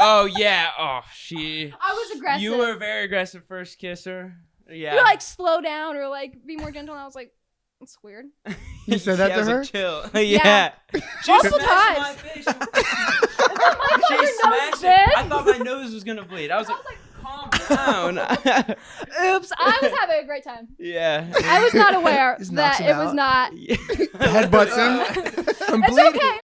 Oh, yeah. Oh, she... I was aggressive. You were a very aggressive first kisser. Yeah. You're like, slow down or like be more gentle. And I was like, it's weird. You said that to her? Like, chill. Yeah. She Multiple smashed times. my face. She She smashed it. I thought my nose was gonna bleed. I was like, calm down. Oops, I was having a great time. Yeah. I was not aware Just knocks that him it was out. not. Headbutts him. I'm It's bleeding. okay.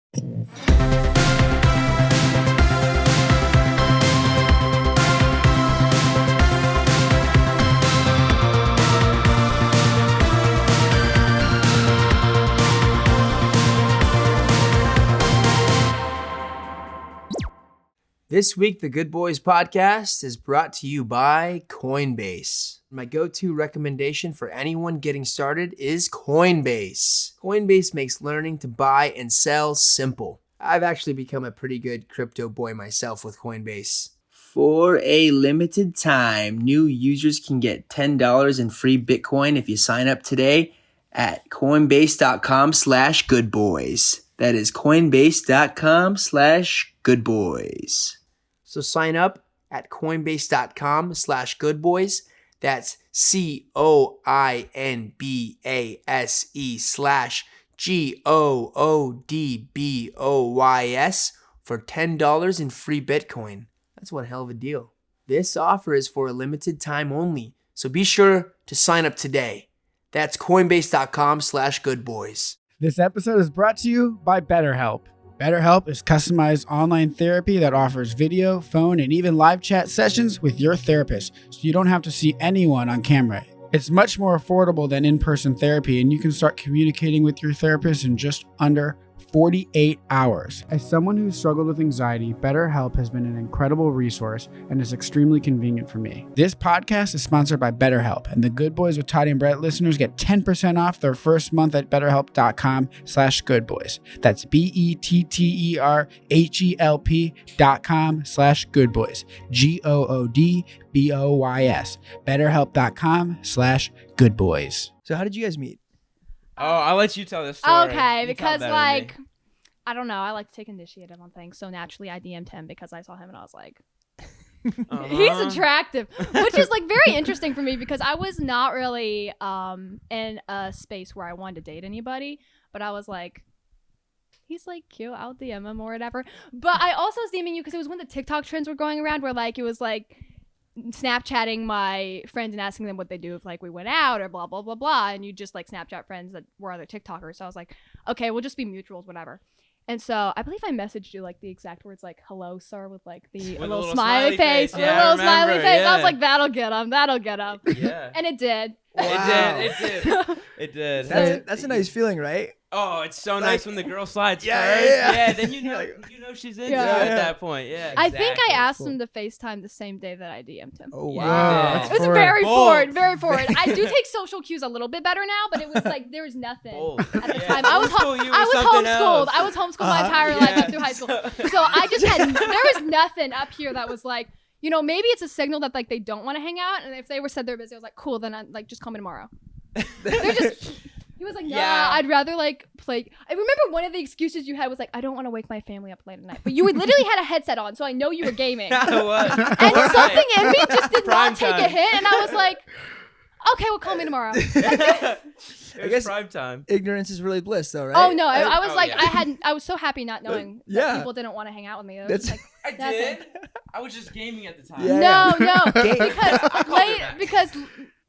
This week, the Good Boys podcast is brought to you by Coinbase. My go-to recommendation for anyone getting started is Coinbase. Coinbase makes learning to buy and sell simple. I've actually become a pretty good crypto boy myself with Coinbase. For a limited time, new users can get $10 in free Bitcoin if you sign up today at coinbase.com/goodboys. That is coinbase.com/goodboys. So sign up at coinbase.com/goodboys. That's COINBASE/GOODBOYS for $10 in free Bitcoin. That's one hell of a deal. This offer is for a limited time only, so be sure to sign up today. That's coinbase.com/goodboys. This episode is brought to you by BetterHelp. BetterHelp is customized online therapy that offers video, phone, and even live chat sessions with your therapist, so you don't have to see anyone on camera. It's much more affordable than in-person therapy, and you can start communicating with your therapist in just under 48 hours. As someone who's struggled with anxiety, BetterHelp has been an incredible resource and is extremely convenient for me. This podcast is sponsored by BetterHelp, and the Good Boys with Toddy and Brett listeners get 10% off their first month at betterhelp.com/goodboys. That's BetterHelp.com/goodboys. GOODBOYS. BetterHelp.com/goodboys. So how did you guys meet? Oh, I'll let you tell this story. Okay, You tell because better than like, me. I don't know. I like to take initiative on things. So naturally, I DM'd him because I saw him and I was like, Uh-huh. he's attractive, which is like very interesting for me because I was not really in a space where I wanted to date anybody, but I was like, he's like cute, I'll DM him or whatever. But I also was DMing you because it was when the TikTok trends were going around where like it was like Snapchatting my friends and asking them what they do if like we went out or blah blah blah blah, and you just like Snapchat friends that were other TikTokers. So I was like, okay, we'll just be mutuals, whatever. And so I believe I messaged you like the exact words like "hello, sir" with like a little smiley face, with a little smiley face. I was like, that'll get him, Yeah. and it did. Wow. It did. That's a nice feeling, right? Oh, it's so nice when the girl slides Yeah, first. yeah, yeah. Then you know she's into Yeah. it at that point. Yeah. I think I exactly. asked Cool. him to FaceTime the same day that I DM'd him. Oh, Yeah. wow. That's It was forward. very Bold. forward, very forward. I do take social cues a little bit better now, but it was like there was nothing Bold. at the Yeah. time. I was Homeschool you I with was something homeschooled. else. I was homeschooled my entire life up through high school. So I just had there was nothing up here that was like, you know, maybe it's a signal that like they don't want to hang out, and if they were said they're busy, I was like, cool, then I like just call me tomorrow. They're just. He was like, nah, Yeah. I'd rather like play. I remember one of the excuses you had was like, I don't want to wake my family up late at night. But you literally had a headset on, so I know you were gaming. I was. And something in me just did Prime not take a time. hit, and I was like, okay, well, call me tomorrow. It was guess- prime time. Ignorance is really bliss, though, right? Oh no, I was Oh, like, yeah. I was so happy not knowing Yeah. that people didn't want to hang out with me. It was That's- like, I nothing. did. I was just gaming at the time. Yeah. No, Game- because called it back.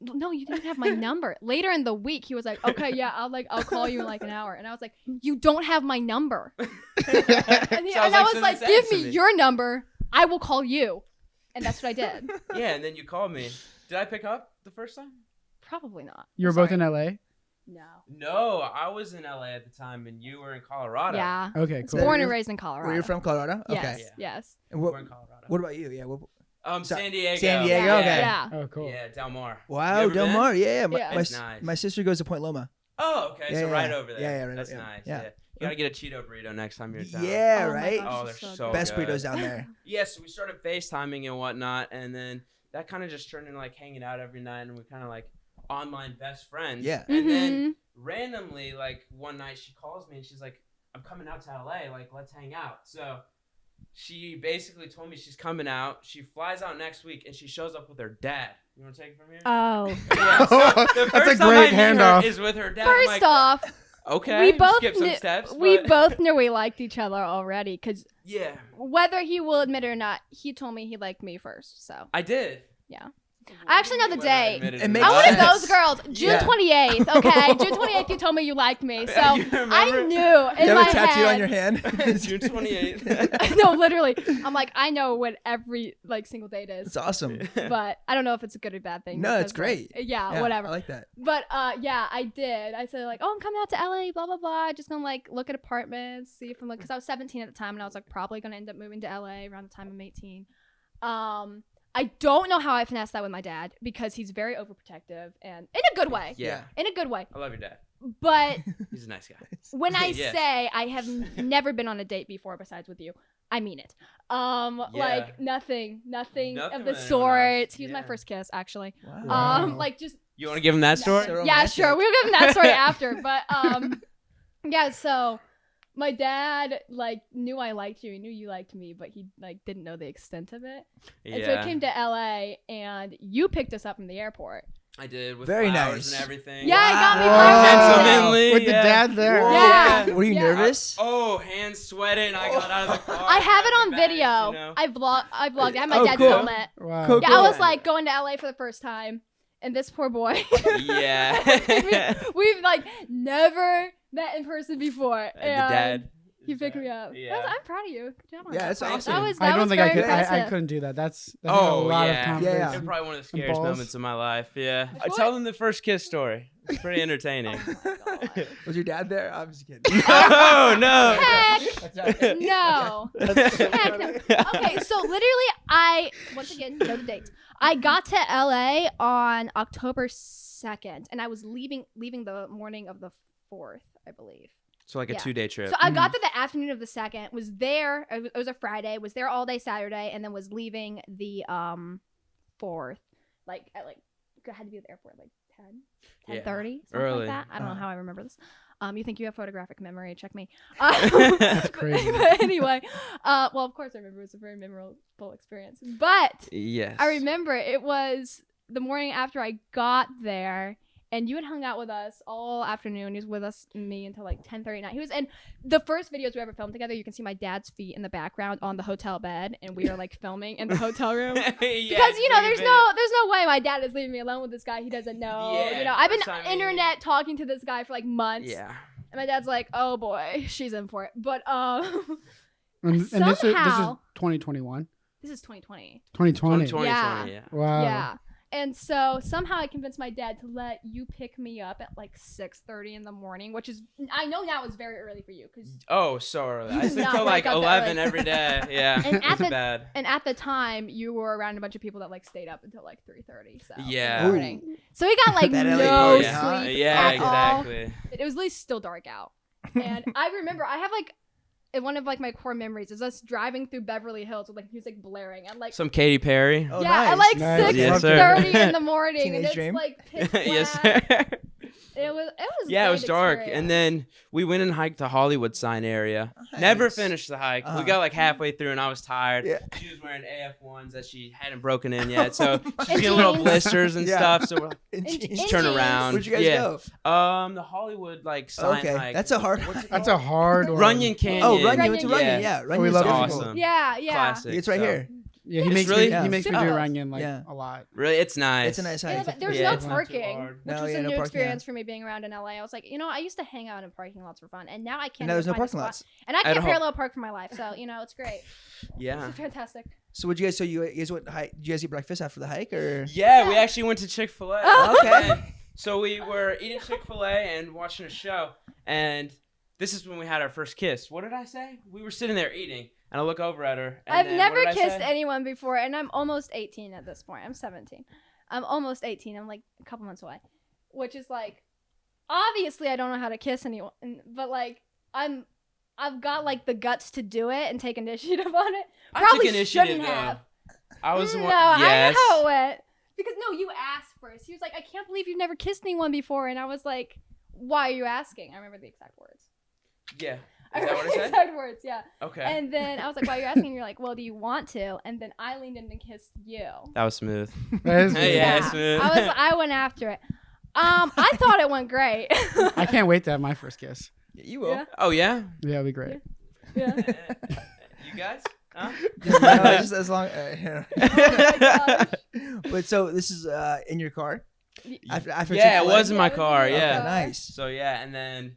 no, you didn't have my number. Later in the week, he was like, okay, yeah, I'll call you in like an hour, and I was like, you don't have my number. And I was like, give me your number, I will call you, and that's what I did. Yeah, and then you called me. Did I pick up the first time? Probably not. You were I'm both in sorry. LA? No. No, I was in LA at the time, and you were in Colorado. Yeah. Okay, cool. Born and raised in Colorado. Were you from Colorado? Yes. Okay. Yeah. Yes. And We're in Colorado. what about you? Yeah. San Diego. San Diego, Yeah. okay. Yeah. Oh, cool. Yeah, Del Mar. You Wow, ever Del been? Mar. Yeah. Yeah. That's nice. My sister goes to Point Loma. Oh, okay. Yeah, So yeah, right yeah. over there. Yeah, right That's over- nice. yeah. Yeah. You gotta get a Cheeto burrito next time you're in town. Yeah, Oh my right? gosh, Oh, it's they're so so good. Best good. burritos down there. Yeah, so we started FaceTiming and whatnot, and then that kind of just turned into like hanging out every night, and we kind of like online best friends. Yeah. And then Mhm. randomly, like one night, she calls me and she's like, "I'm coming out to LA. Like, let's hang out." So she basically told me she's coming out. She flies out next week, and she shows up with her dad. You want to take it from here? Oh. Yeah, so the That's a first time great I meet her handoff. is with her dad. I'm First like, off, okay, we both skip some knew, steps. we but- both knew we liked each other already because Yeah, whether he will admit it or not, he told me he liked me first. So I did. yeah. I actually know the Whether I date. admitted It or makes I'm not. one of sense. those girls. June Yeah. 28th. Okay, June 28th. You told me you liked me, so You remember? I knew in You my have a tattoo head. on your hand? June 28th. No, literally. I'm like, I know what every like single date is, It's awesome. but I don't know if it's a good or bad thing. No, it's because, like, great. yeah, whatever. I like that. But yeah, I did. I said like, oh, I'm coming out to LA, blah blah blah. Just gonna like look at apartments, see if I'm like, because I was 17 at the time, and I was like probably gonna end up moving to LA around the time I'm 18. I don't know how I finessed that with my dad because he's very overprotective and in a good way. Yeah, In a good way. I love your dad. But He's a nice guy. when I Yes. say I have never been on a date before besides with you, I mean it. Like nothing Nothing of with the anyone else. sort. He was my Yeah. first kiss, actually. Wow. Like just You want to give him that story? So yeah, romantic. sure. We'll give him that story after. But yeah. So my dad like knew I liked you. He knew you liked me, but he like didn't know the extent of it. And so he came to LA, and you picked us up from the airport. I did with Very flowers nice. and everything. Yeah, I got me Wow. flowers. Gentlemanly, With the yeah. dad there. Whoa. Yeah. Were you Yeah. nervous? Oh, hands sweating. I got out of the car. I have it grabbed on the bags, video. you know? I vlogged. I had my Oh, dad cool. film it. Wow. Cool. Yeah, I was like going to LA for the first time, and this poor boy. Yeah. We've like never met in person before. The And dad. he picked me up. Yeah. I'm proud of you. Good job on Yeah, that. that's That awesome. was, I that don't was think I very could. I impressive. couldn't do that. That's Oh, a lot yeah. of Yeah. confidence. It's probably one of the And scariest balls. moments of my life. Yeah. I What? tell them the first kiss story. It's pretty entertaining. Oh my God. Was your dad there? I'm just kidding. No, no. Heck no. Heck no. Okay, so literally, I once again know the dates. I got to LA on October 2nd, and I was leaving the morning of the 4th, I believe. So like a Yeah. 2-day trip. So I got there the afternoon of the 2nd, was there, it was a Friday, was there all day Saturday, and then was leaving the 4th, like at like, I had to be at the airport like 10, Yeah. 10:30, something Early. like that. I don't know how I remember this. You think you have photographic memory? Check me. That's crazy. But anyway, well, of course I remember. It was a very memorable experience. But Yes. I remember it was the morning after I got there, and you had hung out with us all afternoon. He was with us, me, until like 10:30 at night. He was in the first videos we ever filmed together. You can see my dad's feet in the background on the hotel bed, and we are like filming in the hotel room. Yeah, Because you know, pretty there's no way my dad is leaving me alone with this guy he doesn't know. Yeah, you know, I've been first time internet talking to this guy for like months. Yeah. And my dad's like, "Oh boy, she's in for it." But And this is Somehow- 2021. this is 2020. 2020. 2020, Yeah. yeah. Wow. Yeah. And so somehow I convinced my dad to let you pick me up at like 6:30 in the morning, which is I know now is very early for you because. Oh, so early. I You sleep did not till like wake up that 11 early. every day. Yeah. And at It's the- bad. And at the time, you were around a bunch of people that like stayed up until like 3:30. So in the Yeah. morning. So we got like That LA no party, sleep huh? Yeah, at all. exactly. It was at least still dark out. And I remember I have like one of like my core memories is us driving through Beverly Hills with like music blaring and like Some Katy Perry. Oh, yeah at nice. like Nice. Yes, 6:30 sir. in the morning and Teenage it's dream. like pitch Yes, black. sir. It was Yeah, it great was dark. experience. And then we went and hiked the Hollywood sign area. Never Nice. finished the hike. Uh-huh. We got like halfway through and I was tired. Yeah. She was wearing AF1s that she hadn't broken in yet. So she's And getting little jeans. blisters and Yeah. stuff. So we're like, In In- jeans. in turn jeans. around. Where'd you guys yeah. go? The Hollywood like sign Okay, hike. that's a hard. What's it That's called? a hard one. Runyon Canyon. Oh, Runyon. You went to Runyon. Runyon. Yeah. Yeah, Runyon's love difficult. awesome. yeah Classic. It's right so- here. Yeah, he It's makes really- me. yeah. He makes me do Super Runyon like Yeah. a lot. Really, it's nice. It's a nice Yeah, hike. but there's Yeah, no it's not too parking, hard. which No, was yeah, a no new parking, experience for me being around in LA. I was like, you know, I used to hang out in parking lots for fun, and now I can't. And now there's even no find a parking spot. lots. And I can't Idaho. parallel park for my life, so you know, it's great. Yeah. It's fantastic. So would you guys? So you guys went hike? Did you guys eat breakfast after the hike or? Yeah, we actually went to Chick-fil-A. Oh. Okay. So we were eating Chick-fil-A and watching a show, and this is when we had our first kiss. What did I say? We were sitting there eating, and I look over at her. And I've then, never what did I kissed say? anyone before, and I'm almost 18 at this point. I'm 17. I'm almost 18. I'm like a couple months away, which is like, obviously I don't know how to kiss anyone, but like I've got like the guts to do it and take initiative on it. I Probably took initiative, shouldn't though. have. I was the No, one. I Yes. know how it went. Because no, you asked first. He was like, I can't believe you've never kissed anyone before, and I was like, why are you asking? I remember the exact words. Yeah. Is that what it said? Exact words, yeah. Okay. And then I was like, "Why are you asking?" And you're like, "Well, do you want to?" And then I leaned in and kissed you. That was smooth. That is Yeah, smooth. I went after it. I thought it went great. I can't wait to have my first kiss. You will. Yeah. Oh yeah. Yeah, it'd be great. Yeah. You guys? Huh? Just as long. Oh my gosh. But so this is in your car. After Yeah, it Chick-fil-A? was in my Yeah, it was car. in my Yeah. car. Nice. So yeah, and then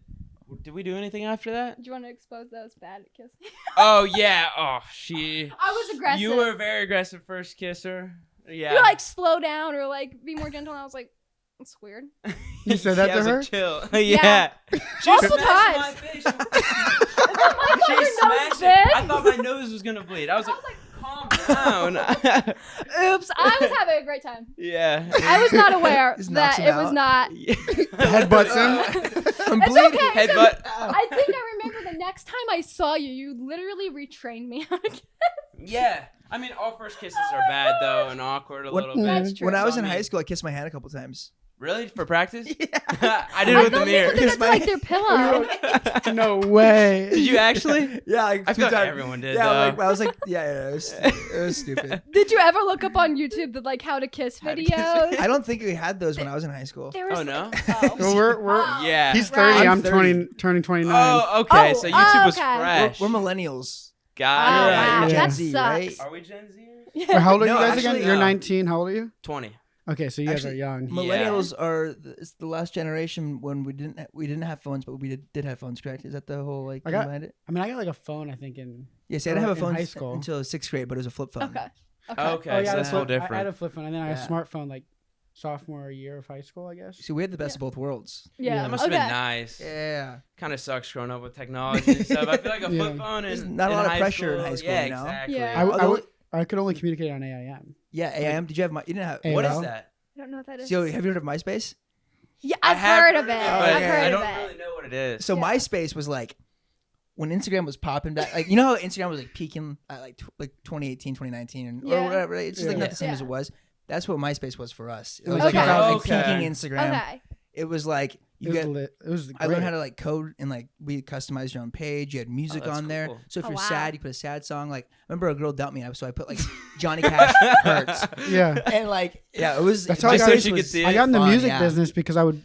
did we do anything after that? Do you want to expose that I was bad at kissing? Oh yeah. Oh, she. I was aggressive. You were a very aggressive first kisser. Yeah. You like slow down or like be more gentle. And I was like, it's weird. You said that Yeah, I to was her? like, chill. Yeah. Yeah. She Multiple smashed times. my face. I thought She your nose smashed big. it. I thought my nose was gonna bleed. I was like, calm down. Oops, I was having a great time. Yeah. I was not aware Just knocks that him it was out. not. Headbutts him. It's okay. Headbutt. I think I remember the next time I saw you, you literally retrained me. Yeah. I mean, all first kisses are bad though and awkward a What- little bit. That's true. When I was in So, high school, I kissed my hand a couple times. Really? For practice? Yeah. I did I it with the thought mirror. people did that to like their pillow. No way. Did you actually? Yeah, like I two feel like times. everyone did. Yeah, though. like I was like, yeah, it was stupid. Did you ever look up on YouTube the like how to kiss How to kiss. videos? I don't think we had those when I was in high school. There was Oh, no? Oh. Well, we're Yeah. he's Right. 30. I'm I'm 30. turning 29. Oh, okay. Oh, So YouTube was okay. fresh. We're millennials. Got Oh, it. wow. You're Gen That Z, sucks. right? Are we Gen Zers? Wait, how old are No, you guys actually, again? You're no. 19. How old are you? 20. Okay, so you guys Actually, are young. Millennials are it's the last generation when we didn't have phones, but we did have phones. Correct? Is that the whole like I thing got- behind it? I mean, I got like a phone, I think, in. Yeah, see, I didn't have a in phone high school. until 6th grade, but it was a flip phone. Okay. Okay. Okay, Oh, yeah, so I that's had a a little flip- I had different. a flip phone, and then I had Yeah. a smartphone like sophomore year of high school, I guess. See, we had the best of both worlds. Yeah. That must have okay. been nice. Yeah. Kind of sucks growing up with technology and stuff. I feel like a Yeah. flip phone There's and not a lot of high pressure in school- high school, Yeah, you know? exactly. Yeah. I could only communicate on AIM. Yeah, AIM. Did you have my? You didn't have. AIM. What is AOL? that? I don't know what that is. So, have you heard of MySpace? Yeah, I I've have heard of it. but I've yeah, heard I of don't it. really know what it is. So Yeah. MySpace was like when Instagram was popping back. Like you know how Instagram was like peaking at like 2018, 2019, and Yeah. or whatever. It's just like Yeah. not the same as Yeah. it was. That's what MySpace was for us. It was Okay. like our, like, Okay. peaking Instagram. Okay. It was like you It was get. lit. It was I learned great. how to like code and like we customized your own page. You had music that's on there. cool. So if Oh, you're wow. sad, you put a sad song. Like I remember a girl dumped me, so I put like Johnny Cash hurts, Yeah. and like yeah, it was That's how I Just got so it. she could see I it. got in the fun, music yeah. business because I would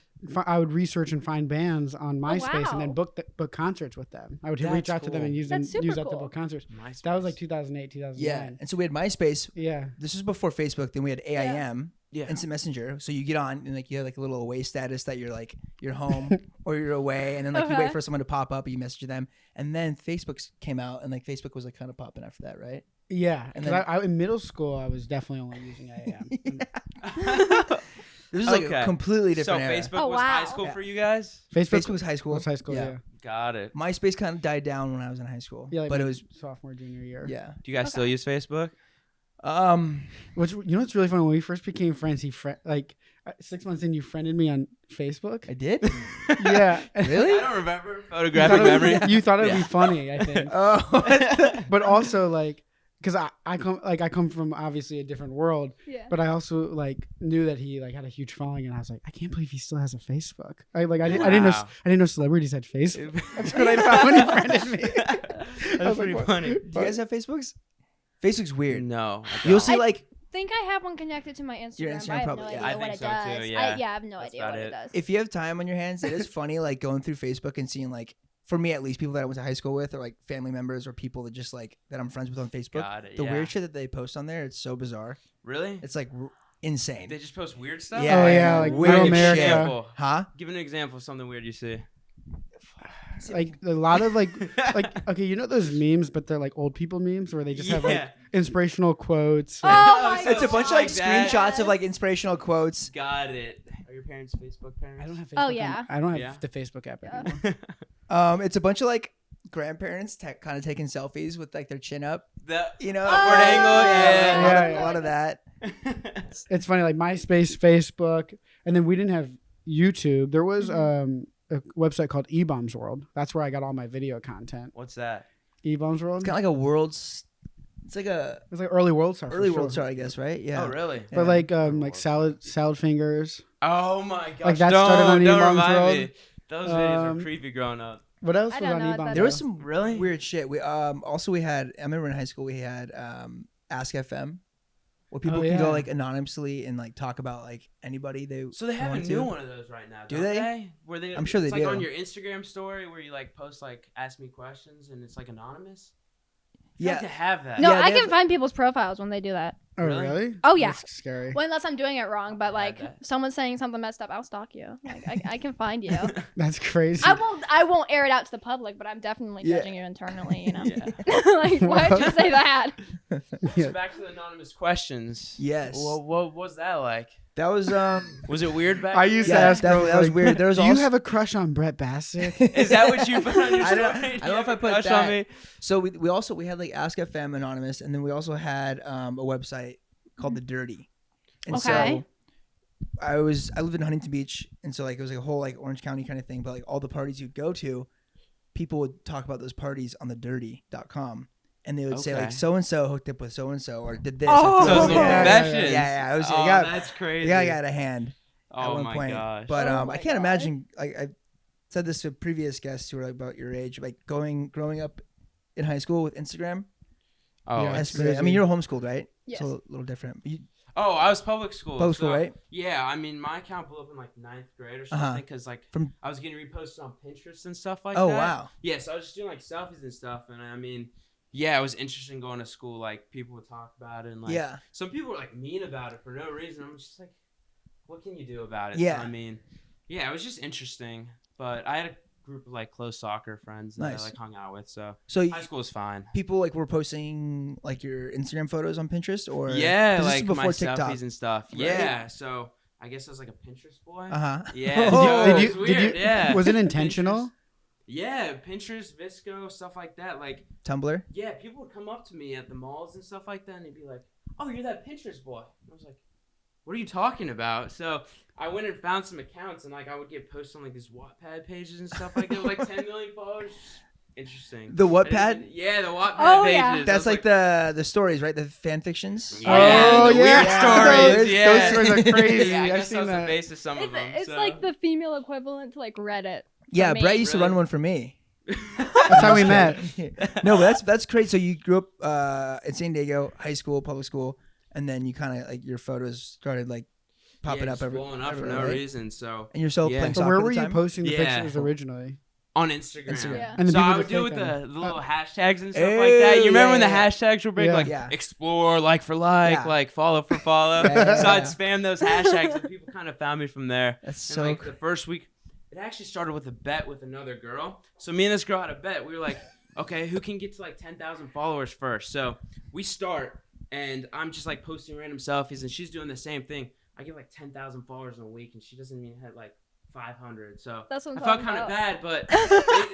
research and find bands on MySpace and then wow. book concerts with them. I would That's reach out to them cool. and use That's that super to cool. book concerts. MySpace. That was like 2008, 2009. yeah. And so we had MySpace. Yeah. This was before Facebook. Then we had AIM, Yeah. Instant Messenger. So you get on and like you have like a little away status that you're like you're home or you're away, and then like you Okay. wait for someone to pop up, and you message them, and then Facebook came out, and like Facebook was like kind of popping after that, right? Yeah. And Because then- in middle school, I was definitely only using AIM. This was like Okay. a completely So different era. Facebook Oh, was wow. high school Yeah. for you guys? Facebook was high school. was high school, yeah. Got it. MySpace kind of died down when I was in high school. Yeah, like but my it was sophomore, junior year. yeah. Do you guys still use Facebook? Which, you know what's really funny? When we first became friends, 6 months in, you friended me on Facebook. I did. Yeah. Really? I don't remember. You Photographic thought it memory. was- You thought it would Yeah. be funny, I think. Oh. But also like, because I come from obviously a different world, Yeah. but I also like knew that he like had a huge following, and I was like, I can't believe he still has a Facebook. I didn't know Wow. celebrities had Facebook. That's what I thought when he friended me. That's was like, pretty what? funny. Do you guys have Facebooks? Facebook's weird. No. I You'll don't. see like think I have one connected to my Instagram. Your but Instagram I have probably- no yeah. idea I what think it so does. too, yeah. I have no That's idea about what it it. does. if you have time on your hands, it is funny like going through Facebook and seeing like for me at least people that I went to high school with or like family members or people that just like that I'm friends with on Facebook. Got it, The yeah. weird shit that they post on there, it's so bizarre. Really? It's like insane. They just post weird stuff? Yeah, Oh, yeah, like weird Real shit. America. Example. Huh? Give an example of something weird you see. Like a lot of like okay, you know those memes, but they're like old people memes where they just have like Yeah. inspirational quotes. Oh my It's a God. bunch of like that. screenshots of like inspirational quotes. Got it. Are your parents Facebook parents? I don't have. Facebook Oh, yeah. I don't have Yeah. the Facebook app Yeah. anymore. It's a bunch of like grandparents kind of taking selfies with like their chin up. The You know, upward angle. Yeah, Yeah. Yeah, a lot of that. It's funny, like MySpace, Facebook, and then we didn't have YouTube. There was a website called eBombs World. That's where I got all my video content. What's that? eBombs World. It's kind of like a world's. It's like a It was like early world star. for early sure. world star, I guess, right? Yeah. Oh, really? Yeah. But like salad fingers. Oh my gosh! Like that started on don't Elon's remind World. me. Those videos Um, were creepy growing up. What else I was don't on know what Ebon? that There was is. some Really? weird shit. We also we had. I remember in high school we had Ask FM, where people can go like anonymously and like talk about like anybody they. So they have a want new to. one of those right now. Do don't they? Where they? I'm sure it's they like do. on your Instagram story where you like post like ask me questions and it's like anonymous. I feel Yeah. like they have that. No, Yeah, I they can have- find people's profiles when they do that. Oh, Really? really? Oh, yeah. That's scary. Well, unless I'm doing it wrong, but like that. someone's saying something messed up, I'll stalk you. Like I can find you. That's crazy. I won't air it out to the public, but I'm definitely Yeah. judging you internally. You know, Yeah. like why did you say that? So back to the anonymous questions. Yes. What was that like? That was Was it weird back I then? used to Yeah, ask definitely, girls, that was like, weird. There was do you also- have a crush on Brett Bassett? Is that what you put on your I story? don't- Do I you don't know have if I a put crush that. on me? So we also had like Ask FM Anonymous, and then we also had a website called The Dirty. And Okay. so I lived in Huntington Beach, and so like it was like a whole like Orange County kind of thing, but like all the parties you'd go to, people would talk about those parties on thedirty.com. And they would say Okay. like so and so hooked up with so and so or did this. Oh, or So it's did little that. confessions. Yeah. It was, Oh, it got, that's crazy. yeah, I got a hand at Oh one my point. gosh. But Oh my I can't God. imagine. Like I said this to previous guests who are like, about your age, like growing up in high school with Instagram. Oh, Yeah. That's it's crazy. I crazy. mean, you're homeschooled, right? Yes. So a little different. But I was public school. Public school, so, right? Yeah, I mean, my account blew up in like 9th grade or Uh-huh. something because like From- I was getting reposted on Pinterest and stuff like oh that. wow. Yeah, so I was just doing like selfies and stuff, and I mean, yeah, it was interesting going to school. Like people would talk about it, and like Yeah. some people were like mean about it for no reason. I'm just like, what can you do about it? Yeah. So, I mean, yeah, it was just interesting. But I had a group of like close soccer friends that Nice. I like hung out with, so So high school was fine. people like were posting like your Instagram photos on Pinterest, or Yeah, 'cause this is like before my TikTok. selfies and stuff. Right? Yeah, so I guess I was like a Pinterest boy. Uh huh. Yeah. Oh. Yo, Did it's you? weird, yeah. Was it intentional? Pinterest. Yeah, Pinterest, Visco, stuff like that. Like, Tumblr. yeah, people would come up to me at the malls and stuff like that, and they'd be like, "Oh, you're that Pinterest boy." And I was like, "What are you talking about?" So I went and found some accounts, and like I would get posted on like these Wattpad pages and stuff like that, with like 10 million followers. Interesting. The I Wattpad? didn't- Yeah, the Wattpad Oh, pages. yeah. I That's was like the stories, right? The fan fictions. Yeah, Oh, the yeah. weird stories. Those- Yeah, those stories are crazy. Yeah, I I've guess I seen was the that. face of some of them. It's so. like the female equivalent to like Reddit. Yeah, me. Brett used to Really? run one for me. That's how we met. No, but that's great. So you grew up in San Diego, high school, public school, and then you kind of like your photos started like popping yeah, up just blowing up for everywhere, no right? reason. So And you're still Yeah. playing So soccer where at were the you time? posting the Yeah. pictures originally? on Instagram. Instagram. Yeah. And the So people I would that do with take them. the little hashtags and stuff Hey, like that. You remember when the yeah. hashtags were big, Yeah. like Yeah. explore, like for like, Yeah. like follow for follow. Yeah. So I'd spam those hashtags, and people kind of found me from there. That's And so like the first week, it actually started with a bet with another girl. So me and this girl had a bet. We were like, okay, who can get to like 10,000 followers first? So we start, and I'm just like posting random selfies, and she's doing the same thing. I get like 10,000 followers in a week, and she doesn't even have like 500. So That's what I'm I felt talking kind of about. bad, but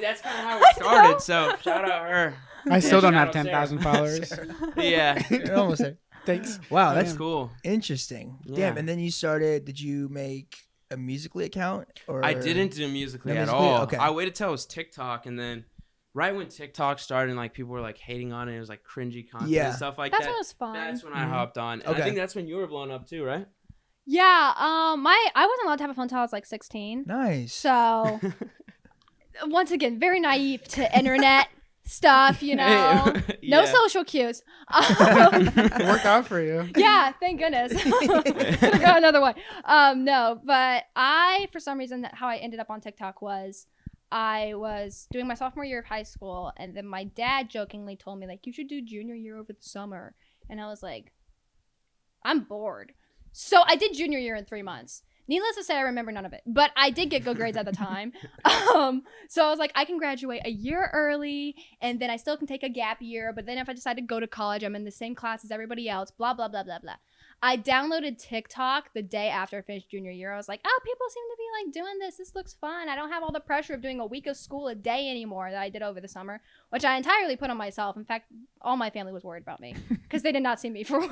that's kind of how it started. So shout out her. I still don't shout have out 10,000 followers. Yeah, You're almost there. Thanks. Wow, that's that's cool. interesting. Yeah. Damn. And then you started. Did you make a Musical.ly account? Or I didn't do Musical.ly No, at Musical.ly? all. Okay. I waited till it was TikTok, and then right when TikTok started, and like people were like hating on it, it was like cringy content Yeah. and stuff like That's that. when it was fun. That's when I Mhm. hopped on. And Okay. I think that's when you were blown up too, right? Yeah, I wasn't allowed to have a phone until I was like 16. Nice. So once again, very naive to internet stuff, you know. No Yeah. social cues. It worked out for you. Yeah, thank goodness. Could've got another one. No, but for some reason, how I ended up on TikTok was I was doing my sophomore year of high school, and then my dad jokingly told me, like, you should do junior year over the summer. And I was like, I'm bored. So I did junior year in 3 months. Needless to say, I remember none of it, but I did get good grades at the time. So I was like, I can graduate a year early, and then I still can take a gap year. But then if I decide to go to college, I'm in the same class as everybody else, blah, blah, blah, blah, blah. I downloaded TikTok the day after I finished junior year. I was like, oh, people seem to be like doing this. This looks fun. I don't have all the pressure of doing a week of school a day anymore that I did over the summer, which I entirely put on myself. In fact, all my family was worried about me because they did not see me for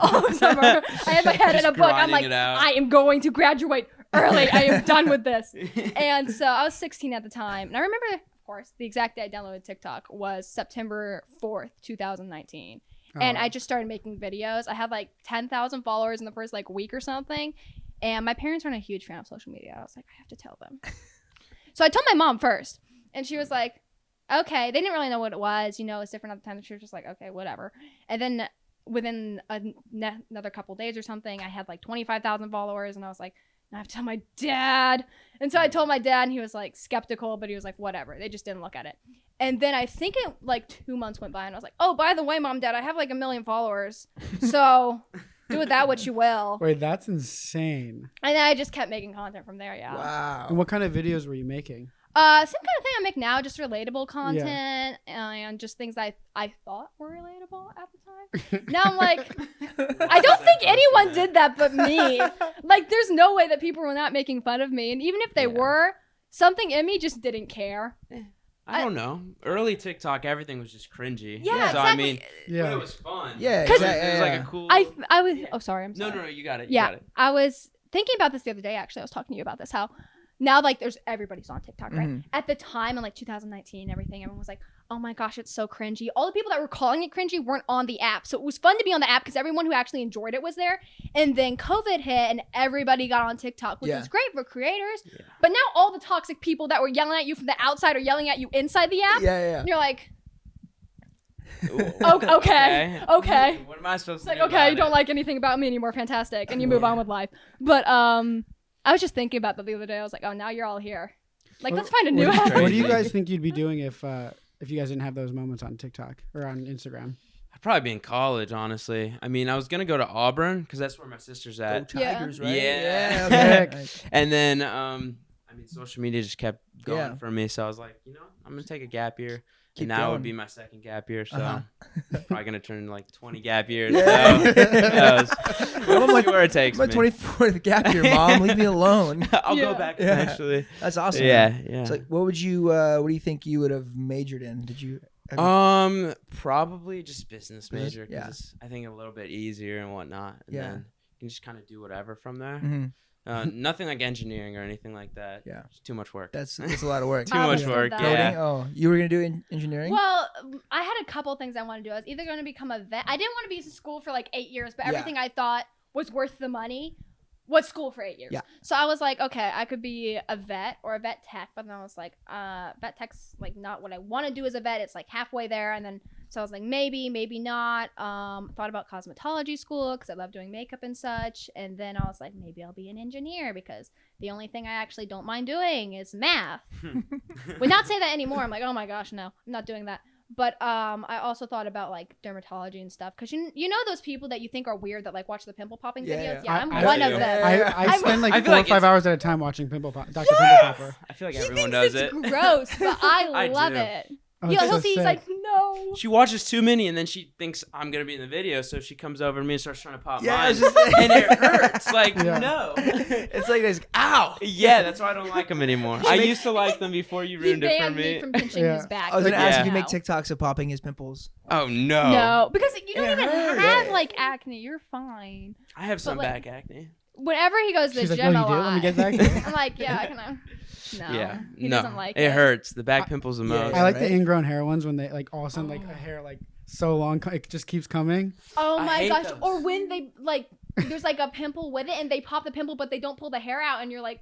all the summer. I had my head in Just a book. I'm grinding like, it out. I am going to graduate early. I am done with this. And so I was 16 at the time. And I remember, of course, the exact day I downloaded TikTok was September 4th, 2019. And I just started making videos. I had like 10,000 followers in the first like week or something. And my parents aren't a huge fan of social media. I was like, I have to tell them. So I told my mom first. And she was like, okay. They didn't really know what it was. It's different at the time. She was just like, okay, whatever. And then within another couple days or something, I had like 25,000 followers, and I was like, I have to tell my dad. And so I told my dad, and he was like skeptical, but he was like, whatever. They just didn't look at it. And then I think it like 2 months went by, and I was like, oh, by the way, Mom, Dad, I have like 1 million followers. So do with that what you will. Wait, that's insane. And then I just kept making content from there, yeah. Wow. And what kind of videos were you making? Same kind of thing I make now, just relatable content and just things I thought were relatable at the time. Now I'm like, I don't think anyone did that but me. Like, there's no way that people were not making fun of me. And even if they were, something in me just didn't care. I don't know. Early TikTok, everything was just cringy. Yeah, so exactly. I mean, Yeah. but it was fun. Yeah, It was exactly. like a cool. I was, oh, sorry, I'm sorry. No, you got it. Yeah, You got it. I was thinking about this the other day, actually. I was talking to you about this, how now, like, everybody's on TikTok, right? Mhm. At the time, in like 2019 and everything, everyone was like, oh my gosh, it's so cringy. All the people that were calling it cringy weren't on the app. So it was fun to be on the app because everyone who actually enjoyed it was there. And then COVID hit and everybody got on TikTok, which was great for creators. Yeah. But now all the toxic people that were yelling at you from the outside are yelling at you inside the app. Yeah. And you're like, okay. What am I supposed It's to like, do? okay, you don't like anything about me anymore. Fantastic. And you move on with life. But I was just thinking about that the other day. I was like, oh, now you're all here. Like, let's find a new app. What do you guys think you'd be doing if you guys didn't have those moments on TikTok or on Instagram? I'd probably be in college, honestly. I mean, I was gonna go to Auburn because that's where my sister's at. Go Tigers, right? Yeah. Okay. And then, I mean, social media just kept going Yeah. for me. So I was like, I'm gonna take a gap year. Keep And now going. would be my second gap year, so Uh-huh. probably gonna turn like 20 gap years. Yeah. So I'm see where it takes my me. 24th gap year, Mom. Leave me alone. I'll Yeah. go back Yeah. eventually. That's awesome. Yeah, man. yeah. It's like, what do you think you would have majored in? Did you? Probably just business major Yeah. because I think a little bit easier and whatnot. And Yeah. then you can just kind of do whatever from there. Mhm. Nothing like engineering or anything like that. Yeah. It's too much work. That's a lot of work. Too I much understood work. that. Yeah. Coding? Oh, you were gonna do engineering? Well, I had a couple things I wanted to do. I was either going to become a vet. I didn't want to be in school for like 8 years, but Yeah. everything I thought was worth the money was school for 8 years. Yeah. So I was like, okay, I could be a vet or a vet tech, but then I was like, vet tech's like not what I want to do as a vet. It's like halfway there, and then so I was like, maybe not. Thought about cosmetology school because I love doing makeup and such, and then I was like, maybe I'll be an engineer because the only thing I actually don't mind doing is math. Would not say that anymore. I'm like, oh my gosh, no, I'm not doing that. But I also thought about like dermatology and stuff because you know those people that you think are weird that like watch the pimple popping videos. Yeah, I'm I one do. of them. I spend like I feel 4 or like 5 it's- hours at a time watching Dr. Pimple Popper. I feel like He everyone thinks does it's it. gross, but I I love do. it. Oh, He'll it's so see. He's sick. like, no. She watches too many, and then she thinks I'm gonna be in the video, so she comes over to me and starts trying to pop Yeah, I mine, was just saying. and it hurts. Like Yeah. no. It's like this. Ow! Yeah, that's why I don't like them anymore. I used to like them before you He ruined it for banned me me. from pinching Yeah. his back. I was gonna ask if you No. make TikToks of popping his pimples. Oh no. No, because you don't It even hurt, have yeah. like acne. You're fine. I have some like- back acne. Whenever he goes to She's the like, gym "Oh, a you do? lot, Let me get back." I'm like, yeah, I can. No, Yeah. he no. doesn't like it. hurts. The back pimples the Yeah. most. I like right? the ingrown hair ones when they like all of a sudden like a hair like so long it just keeps coming. Oh I my hate gosh! those. Or when they like, there's like a pimple with it, and they pop the pimple, but they don't pull the hair out, and you're like,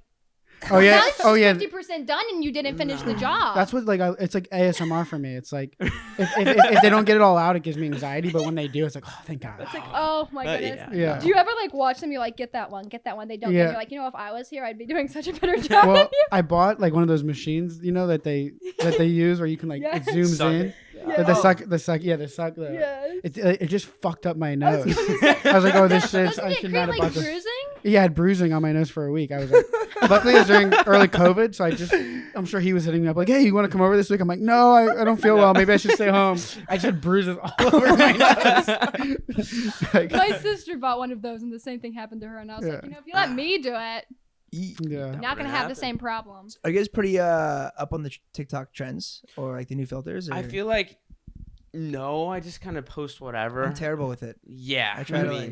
Oh yeah, now it's oh yeah. 50% done, and you didn't finish the job. That's what like it's like ASMR for me. It's like if they don't get it all out, it gives me anxiety. But when they do, it's like oh thank God. It's like, oh my goodness. yeah. Yeah. Do you ever like watch them? You're like, get that one. They don't. Yeah. Yeah. You're like, if I was here, I'd be doing such a better job. Well, than you. I bought like one of those machines, that they use where you can like Yes. it zooms Suck in. it. Yeah. The suck. Yes. It just fucked up my I nose. was gonna say, I was like, oh, this shit. doesn't I it should create not have like bought this. bruising? Yeah, I had bruising on my nose for a week. I was like, luckily it was during early COVID, so I'm sure he was hitting me up like, hey, you want to come over this week? I'm like, no, I don't feel well. Maybe I should stay home. I just had bruises all over my nose. Like, My sister bought one of those, and the same thing happened to her. And I was like, Yeah. if you let me do it, yeah. you're not gonna wouldn't have the happen. same problem. Are you guys pretty up on the TikTok trends or like the new filters? Or? I feel like no. I just kind of post whatever. I'm terrible with it. Yeah. I try to, mean, like-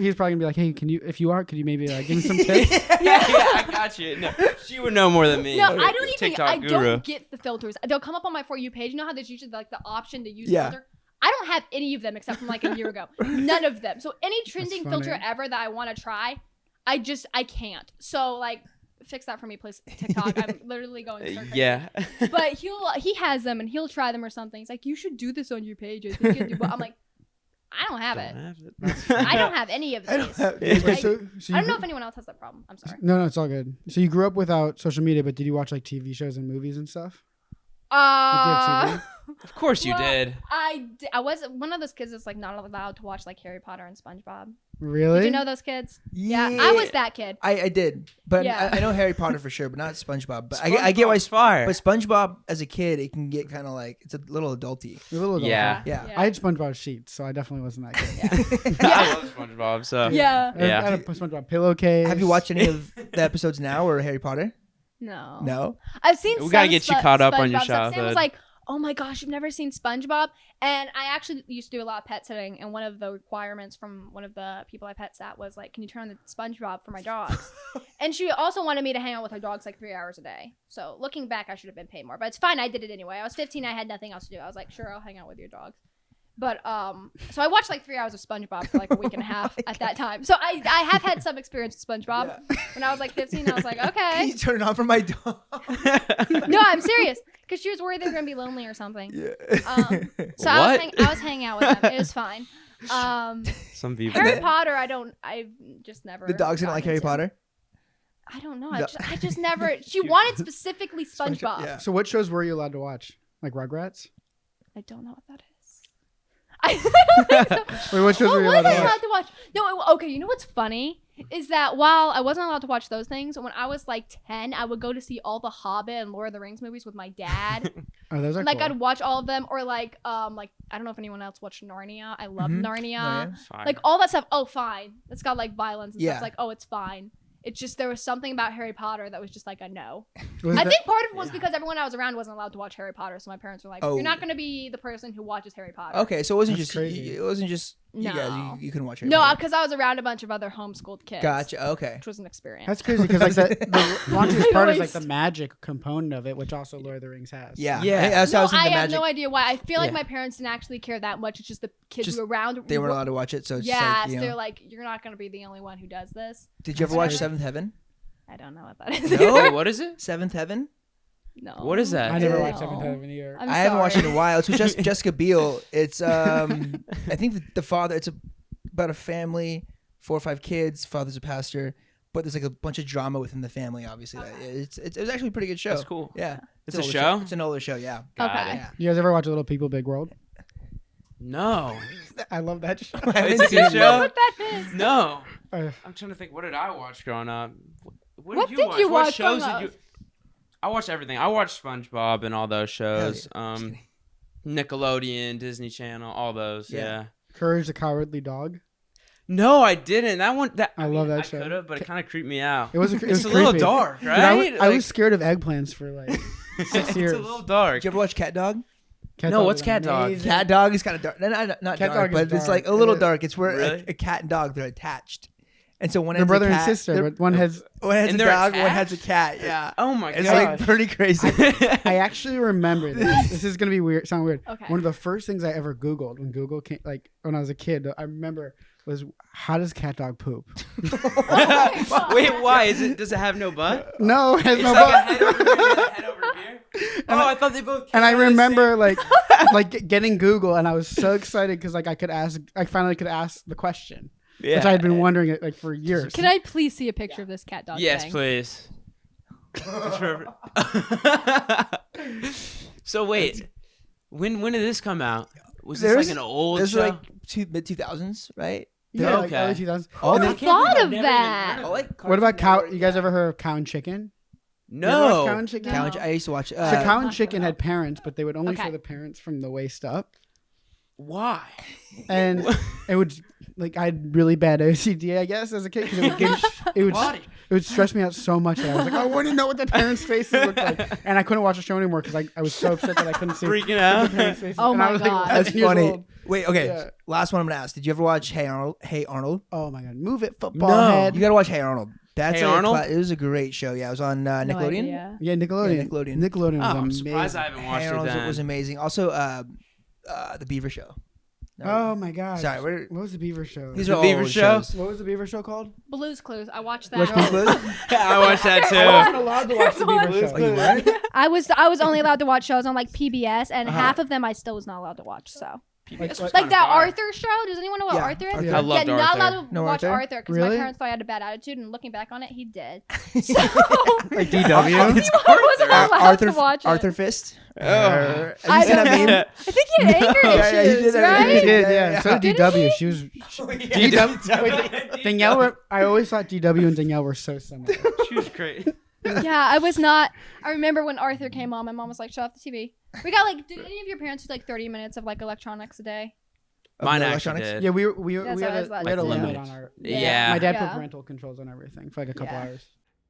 He's probably gonna be like, hey, could you maybe like give me some tips? yeah, I got you. No, she would know more than me. No, I don't even. TikTok I guru. don't get the filters. They'll come up on my For You page. You know how there's usually like the option to use Yeah. filter. I don't have any of them except from like a year ago. None of them. So any trending funny. filter ever that I want to try, I can't. So like fix that for me, please. TikTok. I'm literally going to start crazy. Yeah. But he has them and he'll try them or something. He's like, you should do this on your page. I think you do. But I'm like, I don't have it. I don't have any of these. Wait, so I don't know if anyone else has that problem. I'm sorry. No, it's all good. So you grew up without social media, but did you watch like TV shows and movies and stuff? Of course you did. I was one of those kids that's like not allowed to watch like Harry Potter and SpongeBob. Really? Did you know those kids? Yeah, I was that kid. I did, but Yeah. I know Harry Potter for sure, but not SpongeBob. But I SpongeBob's get why. fire. But SpongeBob as a kid, it can get kind of like it's a little adulty. A little adult. Yeah. Yeah. I had SpongeBob sheets, so I definitely wasn't that kid. I love SpongeBob. So Yeah. Yeah. I had a SpongeBob pillowcase. Have you watched any of the episodes now or Harry Potter? No. No. I've seen. We gotta some get you caught up on your SpongeBob stuff. Sam was childhood. like, "Oh my gosh, you've never seen SpongeBob?" And I actually used to do a lot of pet sitting, and one of the requirements from one of the people I pet sat was like, "Can you turn on the SpongeBob for my dogs?" And she also wanted me to hang out with her dogs like 3 hours a day. So looking back, I should have been paid more, but it's fine. I did it anyway. I was 15. I had nothing else to do. I was like, "Sure, I'll hang out with your dogs." But so I watched like 3 hours of SpongeBob for like a week and a half at that time. So I have had some experience with SpongeBob. When I was like 15, I was like, Can okay. you turn it on for my dog? No, I'm serious. Because she was worried they were gonna be lonely or something. Yeah. So I was hanging out with them. It was fine. some people. Harry Potter, I've just never. The dogs didn't like Harry gotten into. Potter. I don't know. No. I just never. She wanted specifically SpongeBob. Yeah. So what shows were you allowed to watch? Like Rugrats? I don't know what that is. I don't think so. Wait, what shows What were you was allowed I to watch? allowed to watch? No, okay. You know what's funny is that while I wasn't allowed to watch those things, when I was like 10, I would go to see all the Hobbit and Lord of the Rings movies with my dad. Oh, those are Like cool. I'd watch all of them, or like I don't know if anyone else watched Narnia. I love Narnia. Narnia. Like all that stuff. Oh, fine. It's got like violence and Yeah. stuff. It's like, oh, it's fine. It's just there was something about Harry Potter that was just like a no. Was I that- think part of it was because everyone I was around wasn't allowed to watch Harry Potter, so my parents were like, Oh. "You're not going to be the person who watches Harry Potter." Okay, so it wasn't That's just crazy. it wasn't just you No. guys. You couldn't watch Harry No, Potter. because I was around a bunch of other homeschooled kids. Gotcha. Okay. Which was an experience. That's crazy because like the launchiest part is like Anyways. the magic component of it, which also Lord of the Rings has. Yeah. Yeah. That's how I no, was thinking I the have magic. no idea why. I feel like Yeah. my parents didn't actually care that much. It's just the kids Just who were around. They weren't allowed to watch it, so it's just Yeah, like, you so know. they're like, "You're not going to be the only one who does this." Did you ever That's watch crazy. Seventh Heaven? I don't know what that is. No? Wait, what is it? Seventh Heaven? No. What is that? I never No. watched Seventh Heaven either. I'm I haven't watched it in sorry. a while. It's with Jessica Biel. It's I think the father. It's about a family, 4 or 5 kids. Father's a pastor, but there's like a bunch of drama within the family. Obviously, it was actually a pretty good show. That's cool. Yeah, It's an a older show? It's an older show. Yeah. Got Okay. it. Yeah. You guys ever watch Little People Big World? No. I love that show. I haven't It's a seen good it. show? What that is? No. Uh, I'm trying to think. What did I watch growing up? What What did did you What watch shows growing did you? I watched everything. I watched SpongeBob and all those shows. Just kidding. Nickelodeon, Disney Channel, all those. Yeah. Yeah. Courage the Cowardly Dog. No, I didn't. That one. I love that show. I could have, but it kind of creeped me out. It was. It was It's a little creepy. dark, Dude, I right? was, I was scared of eggplants for like 6 It's years. a little dark. Did you ever watch Cat Dog? Cat No, Dog what's is Cat Dog? amazing. Cat Dog is kind of dark. No, not Cat dark, Dog is but it's dark. like a little It is. dark. It's where Really? a cat and dog, they're attached, and so one They're has brother a and cat, sister, they're- but one has. one has And a they're dog, one has a attached? cat. Yeah. Oh my It's god. like pretty crazy. I actually remember this. This is gonna be weird. Sound weird. Okay. One of the first things I ever Googled when Google came, like when I was a kid, I remember was how does cat dog poop? Wait, why? Does it have no butt? No, it has It's no like butt. a head over here, and a head over here. Oh, I thought they both. And I came out of the remember same- like getting Google, and I was so excited because like I finally could ask the question, Yeah. which I had been wondering like for years. Can I please see a picture of this cat dog? Yes, thing? please. So wait, when did this come out? Was this There's- like an old This is show? like mid 2000s, right? Yeah, like Okay. early 2000s. Oh, And I then- can't thought I've of never that. even heard of I it. like what about cow? Cartoon You guys Network, ever heard of Cow and Chicken? You ever No. watch Cow and Chicken? No. yeah. I used to watch. So Cow and Not Chicken at all. had parents, but they would only Okay. show the parents from the waist up, Why? and it would like I had really bad OCD, I guess, as a kid because it would Body. it would stress me out so much that I was like, I want to know what the parents' faces look like, and I couldn't watch the show anymore because I was so upset that I couldn't see Freaking the out. parents' faces. Oh And my I was God. like, That's 11 years funny. old. Wait, okay. Yeah. Last one I'm gonna ask. Did you ever watch Hey Arnold? Hey Arnold. Oh my god, move it, football No. head. You gotta watch Hey Arnold. That's Hey like Arnold? it was a great show. Yeah, it was on No Nickelodeon. idea. Yeah, Nickelodeon. Yeah, Nickelodeon. Nickelodeon was Oh, I'm amazing. surprised I haven't Hey watched it Arnold then. was amazing. Also, the Beaver Show. Oh my god. Sorry, what was the Beaver show? these The are all Beaver old Show? shows. What was the Beaver show called? Blue's Clues. I watched that. What's Blue's Clues? I watched that I wasn't too. allowed to watch the Beaver show. Oh, you weren't? I was only allowed to watch shows on like PBS, and half of them I still was not allowed to watch. So like that Arthur show. Does anyone know what Yeah, Arthur is? Arthur. Yeah. I loved not Arthur. allowed to No watch Arthur? Arthur because Really? my parents thought I had a bad attitude, and looking back on it, he did. Like DW? I wasn't allowed Arthur, to watch it. Arthur Fist. Oh. Have you seen that meme? I think he had anger Yeah, he issues, did. right? He did, Yeah, yeah. yeah. So did Didn't DW. he? She was DW. Danielle were. I always thought DW and Danielle were so similar. She was great. Yeah, I was not. I remember when Arthur came on, my mom was like, "Shut off the TV." We got like. Did any of your parents do like 30 minutes of like electronics a day? Mine the actually electronics? did. Yeah, we That's had what I was a, about we had to a say. limit on our. Yeah. My dad Yeah. put parental controls on everything for like a couple Yeah. hours.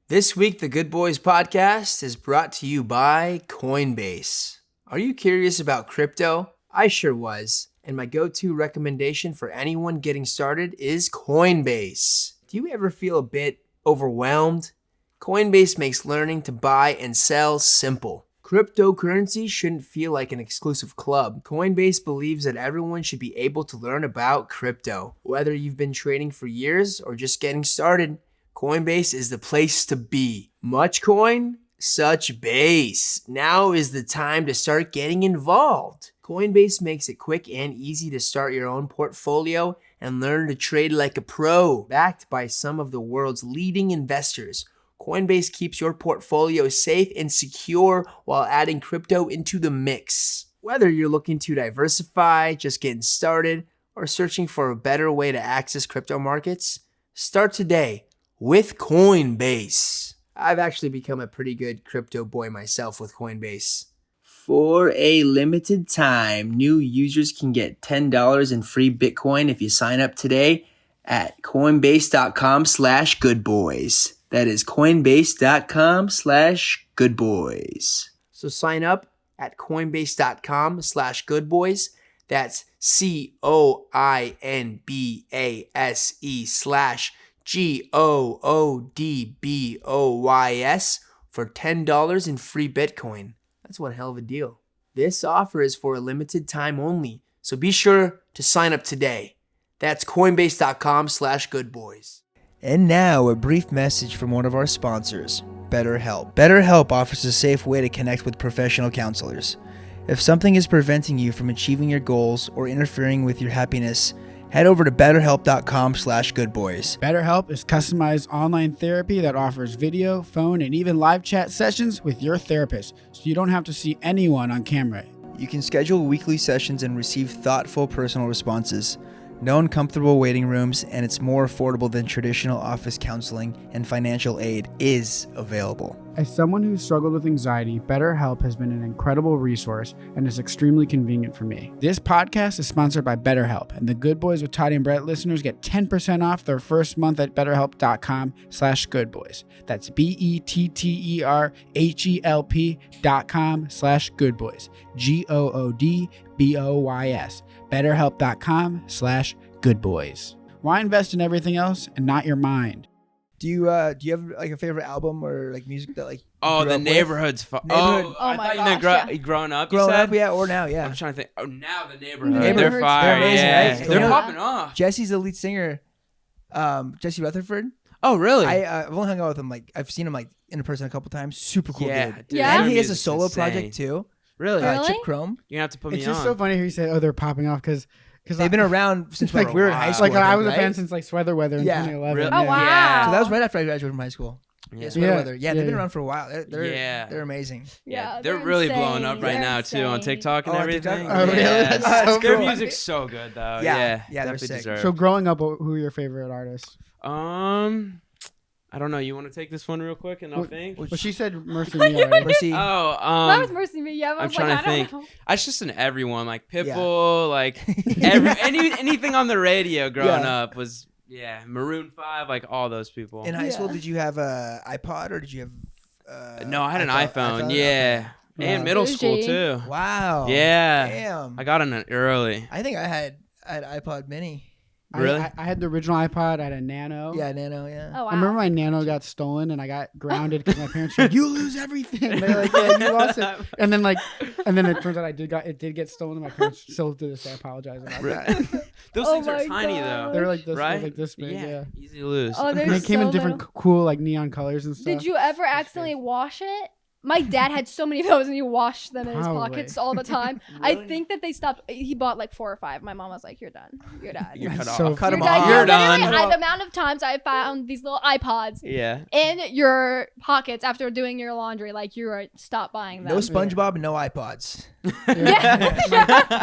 This week, the Good Boys podcast is brought to you by Coinbase. Are you curious about crypto? I sure was. And my go-to recommendation for anyone getting started is Coinbase. Do you ever feel a bit overwhelmed? Coinbase makes learning to buy and sell simple. Cryptocurrency shouldn't feel like an exclusive club. Coinbase believes that everyone should be able to learn about crypto. Whether you've been trading for years or just getting started, Coinbase is the place to be. Much coin, such base. Now is the time to start getting involved. Coinbase makes it quick and easy to start your own portfolio and learn to trade like a pro. Backed by some of the world's leading investors, Coinbase keeps your portfolio safe and secure while adding crypto into the mix. Whether you're looking to diversify, just getting started, or searching for a better way to access crypto markets, start today with Coinbase. I've actually become a pretty good crypto boy myself with Coinbase. For a limited time, new users can get $10 in free Bitcoin if you sign up today at coinbase.com/goodboys. That is coinbase.com/goodboys. So sign up at coinbase.com/goodboys. That's COINBASE/GOODBOYS for $10 in free Bitcoin. That's one hell of a deal. This offer is for a limited time only, so be sure to sign up today. That's coinbase.com/goodboys. And now, a brief message from one of our sponsors, BetterHelp. BetterHelp offers a safe way to connect with professional counselors. If something is preventing you from achieving your goals or interfering with your happiness, head over to betterhelp.com/goodboys. BetterHelp is customized online therapy that offers video, phone, and even live chat sessions with your therapist, so you don't have to see anyone on camera. You can schedule weekly sessions and receive thoughtful personal responses. No uncomfortable waiting rooms, and it's more affordable than traditional office counseling, and financial aid is available. As someone who's struggled with anxiety, BetterHelp has been an incredible resource and is extremely convenient for me. This podcast is sponsored by BetterHelp, and the Good Boys with Toddy and Brett listeners get 10% off their first month at betterhelp.com/goodboys. That's BetterHelp.com/goodboys. GOODBOYS. BetterHelp.com/goodboys. Why invest in everything else and not your mind? Do you have like a favorite album or like music that like you Oh, grew the up with? neighborhood's fun. Neighborhood. Oh I my thought you meant gosh, yeah. growing up. You Growing said? up, yeah, or now, yeah. I'm trying to think. Oh, now the neighborhood. Neighborhood's They're fire. amazing, Yeah, right? they're Yeah. popping off. Jesse's the lead singer, Jesse Rutherford. Oh, really? I've only hung out with him I've seen him in person a couple times. Super cool Yeah, dude. dude, Yeah? And their he has a music's solo insane. project too. Really? Really? Chip Chrome. You're gonna have to put me It's on. just so funny how you say, "Oh, they're popping off," because They've been around since Like, we were in high wow. school. like I was a right? fan since like Sweather Weather in Yeah. 2011. Really? Oh, yeah. wow. So that was right after I graduated from high school. Yeah. Sweater Yeah. Weather. Yeah, Yeah, they've been yeah. around for a while. Yeah. They're amazing. Yeah, Yeah, they're really blowing insane. up right They're now too on insane. TikTok and Oh, on TikTok? everything. Oh, really? Yeah. That's so Their cool. music's so good though. Yeah. Yeah, Yeah, they're definitely sick. deserve. So growing up, who are your favorite artists? I don't know. You want to take this one real quick and I'll Well, think. Well, she said Mercy Me already. Mercy. Oh, That was Mercy Me. Yeah, but I I'm was trying like, to I think. don't know. I was just in everyone like Yeah. Pitbull, like anything on the radio growing up was Maroon 5, like all those people. In high school, Yeah. did you have a iPod or did you have? No, I had an iPhone. Yeah, and Wow. middle school Bougie. too. Wow. Yeah, Damn. I got in it early. I think I had iPod Mini. Really? I had the original iPod. I had a Nano. Yeah, Nano. Yeah. Oh wow. I remember my Nano got stolen and I got grounded because my parents were like, "You lose everything." They're like, "Yeah, you lost it." And then it turns out it did get stolen. And my parents still to this day apologize about that. Those Oh things are my tiny God. though. They're like this, Right? like this big. Yeah. Easy to lose. Oh, And they're they came in so different little. cool like neon colors and stuff. Did you ever accidentally wash it? My dad had so many of those, and he washed them in his Probably. pockets all the time. I Really? think that they stopped. He bought like 4 or 5. My mom was like, "You're done. You're done. You're cut That's off. so Cut 'em You're off. done." You're Literally, done. the amount of times I found these little iPods Yeah. in your pockets after doing your laundry, like you were stop buying them. No SpongeBob, no iPods.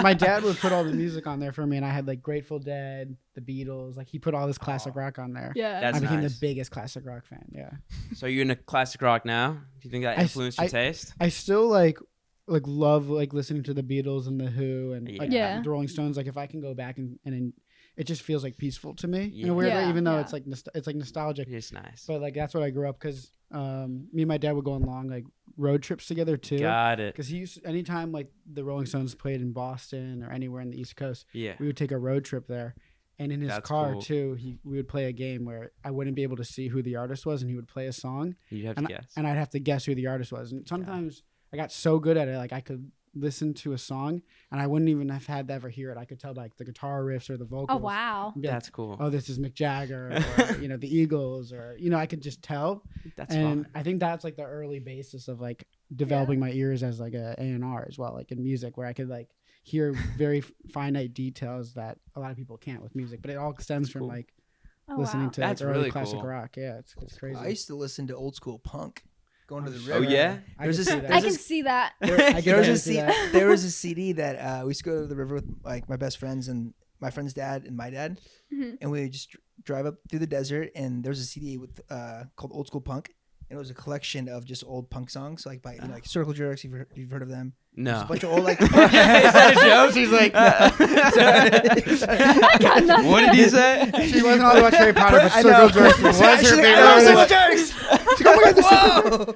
My dad would put all the music on there for me, and I had like Grateful Dead, the Beatles. Like he put all this classic rock on there. Yeah. That's I became nice. the biggest classic rock fan. Yeah. So you're into classic rock now? Do you think that I s- influenced your taste? I still like love like listening to the Beatles and the Who and like Yeah. the Rolling Stones. Like if I can go back and it just feels like peaceful to me in Yeah. a weird way, Yeah, even though yeah. it's like it's like nostalgic. It's nice. But like that's what I grew up because me and my dad would go on long like road trips together too. Got it. Because he used anytime like the Rolling Stones played in Boston or anywhere in the East Coast, Yeah. we would take a road trip there. And in his That's car cool. too, we would play a game where I wouldn't be able to see who the artist was, and he would play a song, You have to and, guess. and I'd have to guess who the artist was. And sometimes I got so good at it, like I could listen to a song, and I wouldn't even have had to ever hear it. I could tell like the guitar riffs or the vocals. Oh wow. and be like, That's cool. oh, this is Mick Jagger, or the Eagles, or I could just tell. That's And fun. I think that's like the early basis of like developing my ears as like a A&R as well, like in music, where I could like hear very finite details that a lot of people can't with music, but it all stems from Cool. like Oh, listening wow. to That's like, early really classic cool. rock. Yeah, it's crazy. I used to listen to old school punk, going to the Oh, river. yeah? I There's can this- see that. I there's can this- see that. I can There was totally a see that. there was a CD that we used to go to the river with like my best friends and my friend's dad and my dad, Mhm. and we would just drive up through the desert. And there was a CD with called Old School Punk, and it was a collection of just old punk songs, like by like Circle Jerks. You've heard of them? No. A bunch of old like. Is that a joke? She's like, I got nothing. what did he say? She wasn't all about Harry Potter, but I Circle know. Jerks was her She's like, favorite. I love one. Circle Jerks. She's like, oh my God, the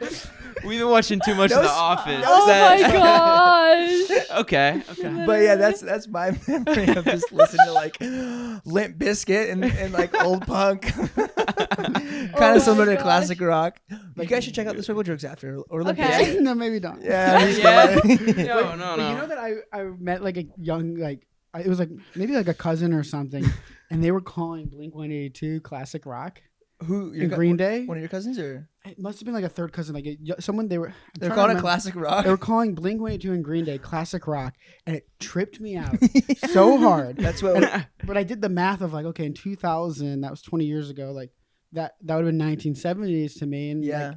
Circle- We've been watching too much of Those- The Office. Oh That- my gosh. Okay. Okay. But yeah, that's my memory of just listening to like Limp Bizkit and like old punk, kind Oh of similar my to gosh. classic rock. You guys should check out the Circle Jerks after or Limp Okay. Bizkit. No, maybe don't. Yeah, Yeah. yeah. No, no, But no. you know that I met like a young it was like maybe like a cousin or something, and they were calling Blink-182 classic rock Who in Green Day. One of your cousins or It must have been like a third cousin, like someone they were. I'm they're trying to calling it remember. classic rock? They were calling Blink-182 and Green Day classic rock, and it tripped me out so hard. That's what. And but I did the math of like, okay, in 2000, that was 20 years ago, like that would have been 1970s to me, and Yeah.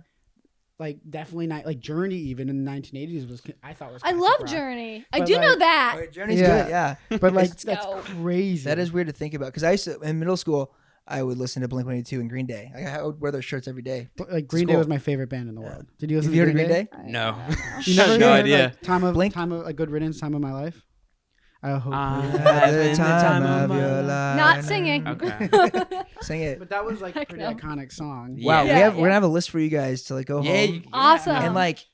like definitely not like Journey even in the 1980s was I thought was. I classic love rock. Journey. I But, do know like- that. Wait, Journey's Yeah. good. Yeah, But like Let's that's go. crazy. that is weird to think about because I used to in middle school. I would listen to Blink-182 and Green Day. I would wear those shirts every day. But, like Green Day cool. was my favorite band in the world. Did you listen Have you to heard of Green Day? No. You never No heard, idea. Like, time of Blink? a good riddance, time of my life. I hope. Having the time of my life. Not singing. Okay. Sing it. But that was like a Heck pretty no. iconic song. Wow, Yeah. we're gonna have a list for you guys to like go Yeah. home Awesome. and like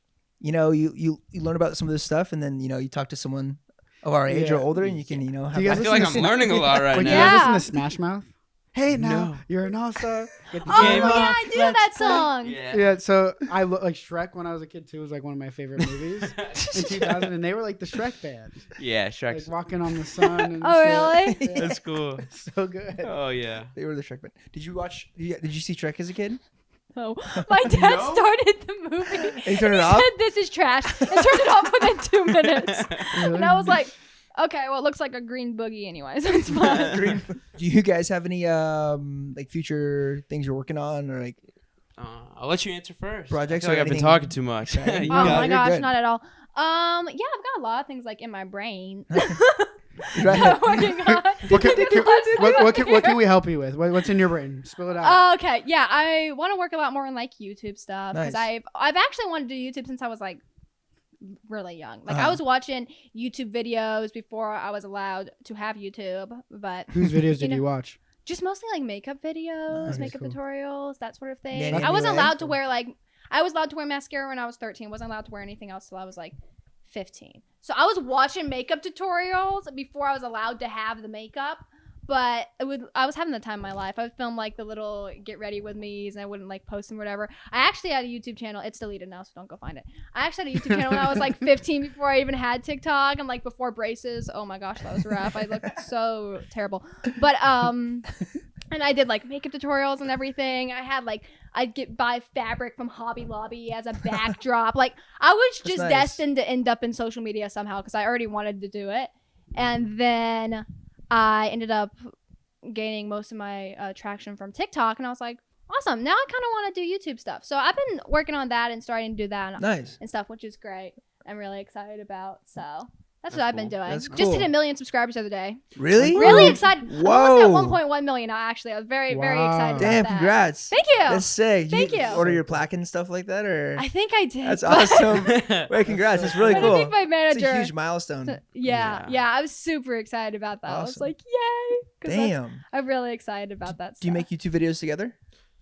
you learn about some of this stuff and then you talk to someone of our age or Yeah. older and you can have Do you I guys feel like I'm listen to- learning a lot right Like, now. you guys Yeah. listen to Smash Mouth? Hey now, No. you're an all-star. Get the Oh game yeah, on. I do know that song. Yeah, so I like Shrek when I was a kid too was like one of my favorite movies in 2000, and they were like the Shrek band, Yeah, like Shrek's. walking on the sun. And Oh, shit. really? Yeah. That's cool. So good. Oh yeah. They were the Shrek band. Did you watch? Did you see Shrek as a kid? No. My dad No? started the movie. And you turned it He off. said this is trash and turned it off within 2 minutes. Really? And I was like, okay, well, it looks like a green boogie anyway, so it's fine. Green- Do you guys have any like future things you're working on or like? I'll let you answer first. Projects I feel or like I've been anything? talking too much. Okay. You Oh got my it. you're gosh, good. not at all. Yeah, I've got a lot of things like in my brain. Right. I'm working on. What can we help you with? What's in your brain? Spill it out. Okay, yeah, I want to work a lot more on like YouTube stuff because Nice. I've actually wanted to do YouTube since I was like really young. Like I Uh-huh. was watching YouTube videos before I was allowed to have YouTube, but Whose videos did know- you watch? just mostly like makeup videos, Okay, makeup cool. tutorials, that sort of thing. Nanny I wasn't anyway. allowed to wear I was allowed to wear mascara when I was 13. Wasn't allowed to wear anything else till I was like 15. So I was watching makeup tutorials before I was allowed to have the makeup. But I was having the time of my life. I would film like the little get ready with me's, and I wouldn't like post them or whatever. I actually had a YouTube channel. It's deleted now, so don't go find it. I actually had a YouTube channel when I was like 15 before I even had TikTok, and like before braces. Oh my gosh, that was rough. I looked so terrible. But and I did like makeup tutorials and everything. I had like I'd buy fabric from Hobby Lobby as a backdrop. Like I was just nice. destined to end up in social media somehow because I already wanted to do it. And then I ended up gaining most of my traction from TikTok, and I was like, awesome. Now I kind of want to do YouTube stuff. So I've been working on that and starting to do that Nice. and stuff, which is great. I'm really excited about. So that's That's what I've been cool. doing. That's Just cool. hit 1 million subscribers the other day. Really? Really excited. I'm Whoa. almost at 1.1 million now, actually. I was very, very Wow. excited Damn, about that. congrats. Thank you. That's sick. Thank you. Order your plaque and stuff like that, or? I think I did. That's but- awesome. Wait, congrats. That's really but cool. I think my It's manager. a huge milestone. yeah, Yeah. yeah. I was super excited about that. I was Awesome. like, yay. 'Cause that's- Damn. I'm really excited about that stuff. Do you make YouTube videos together?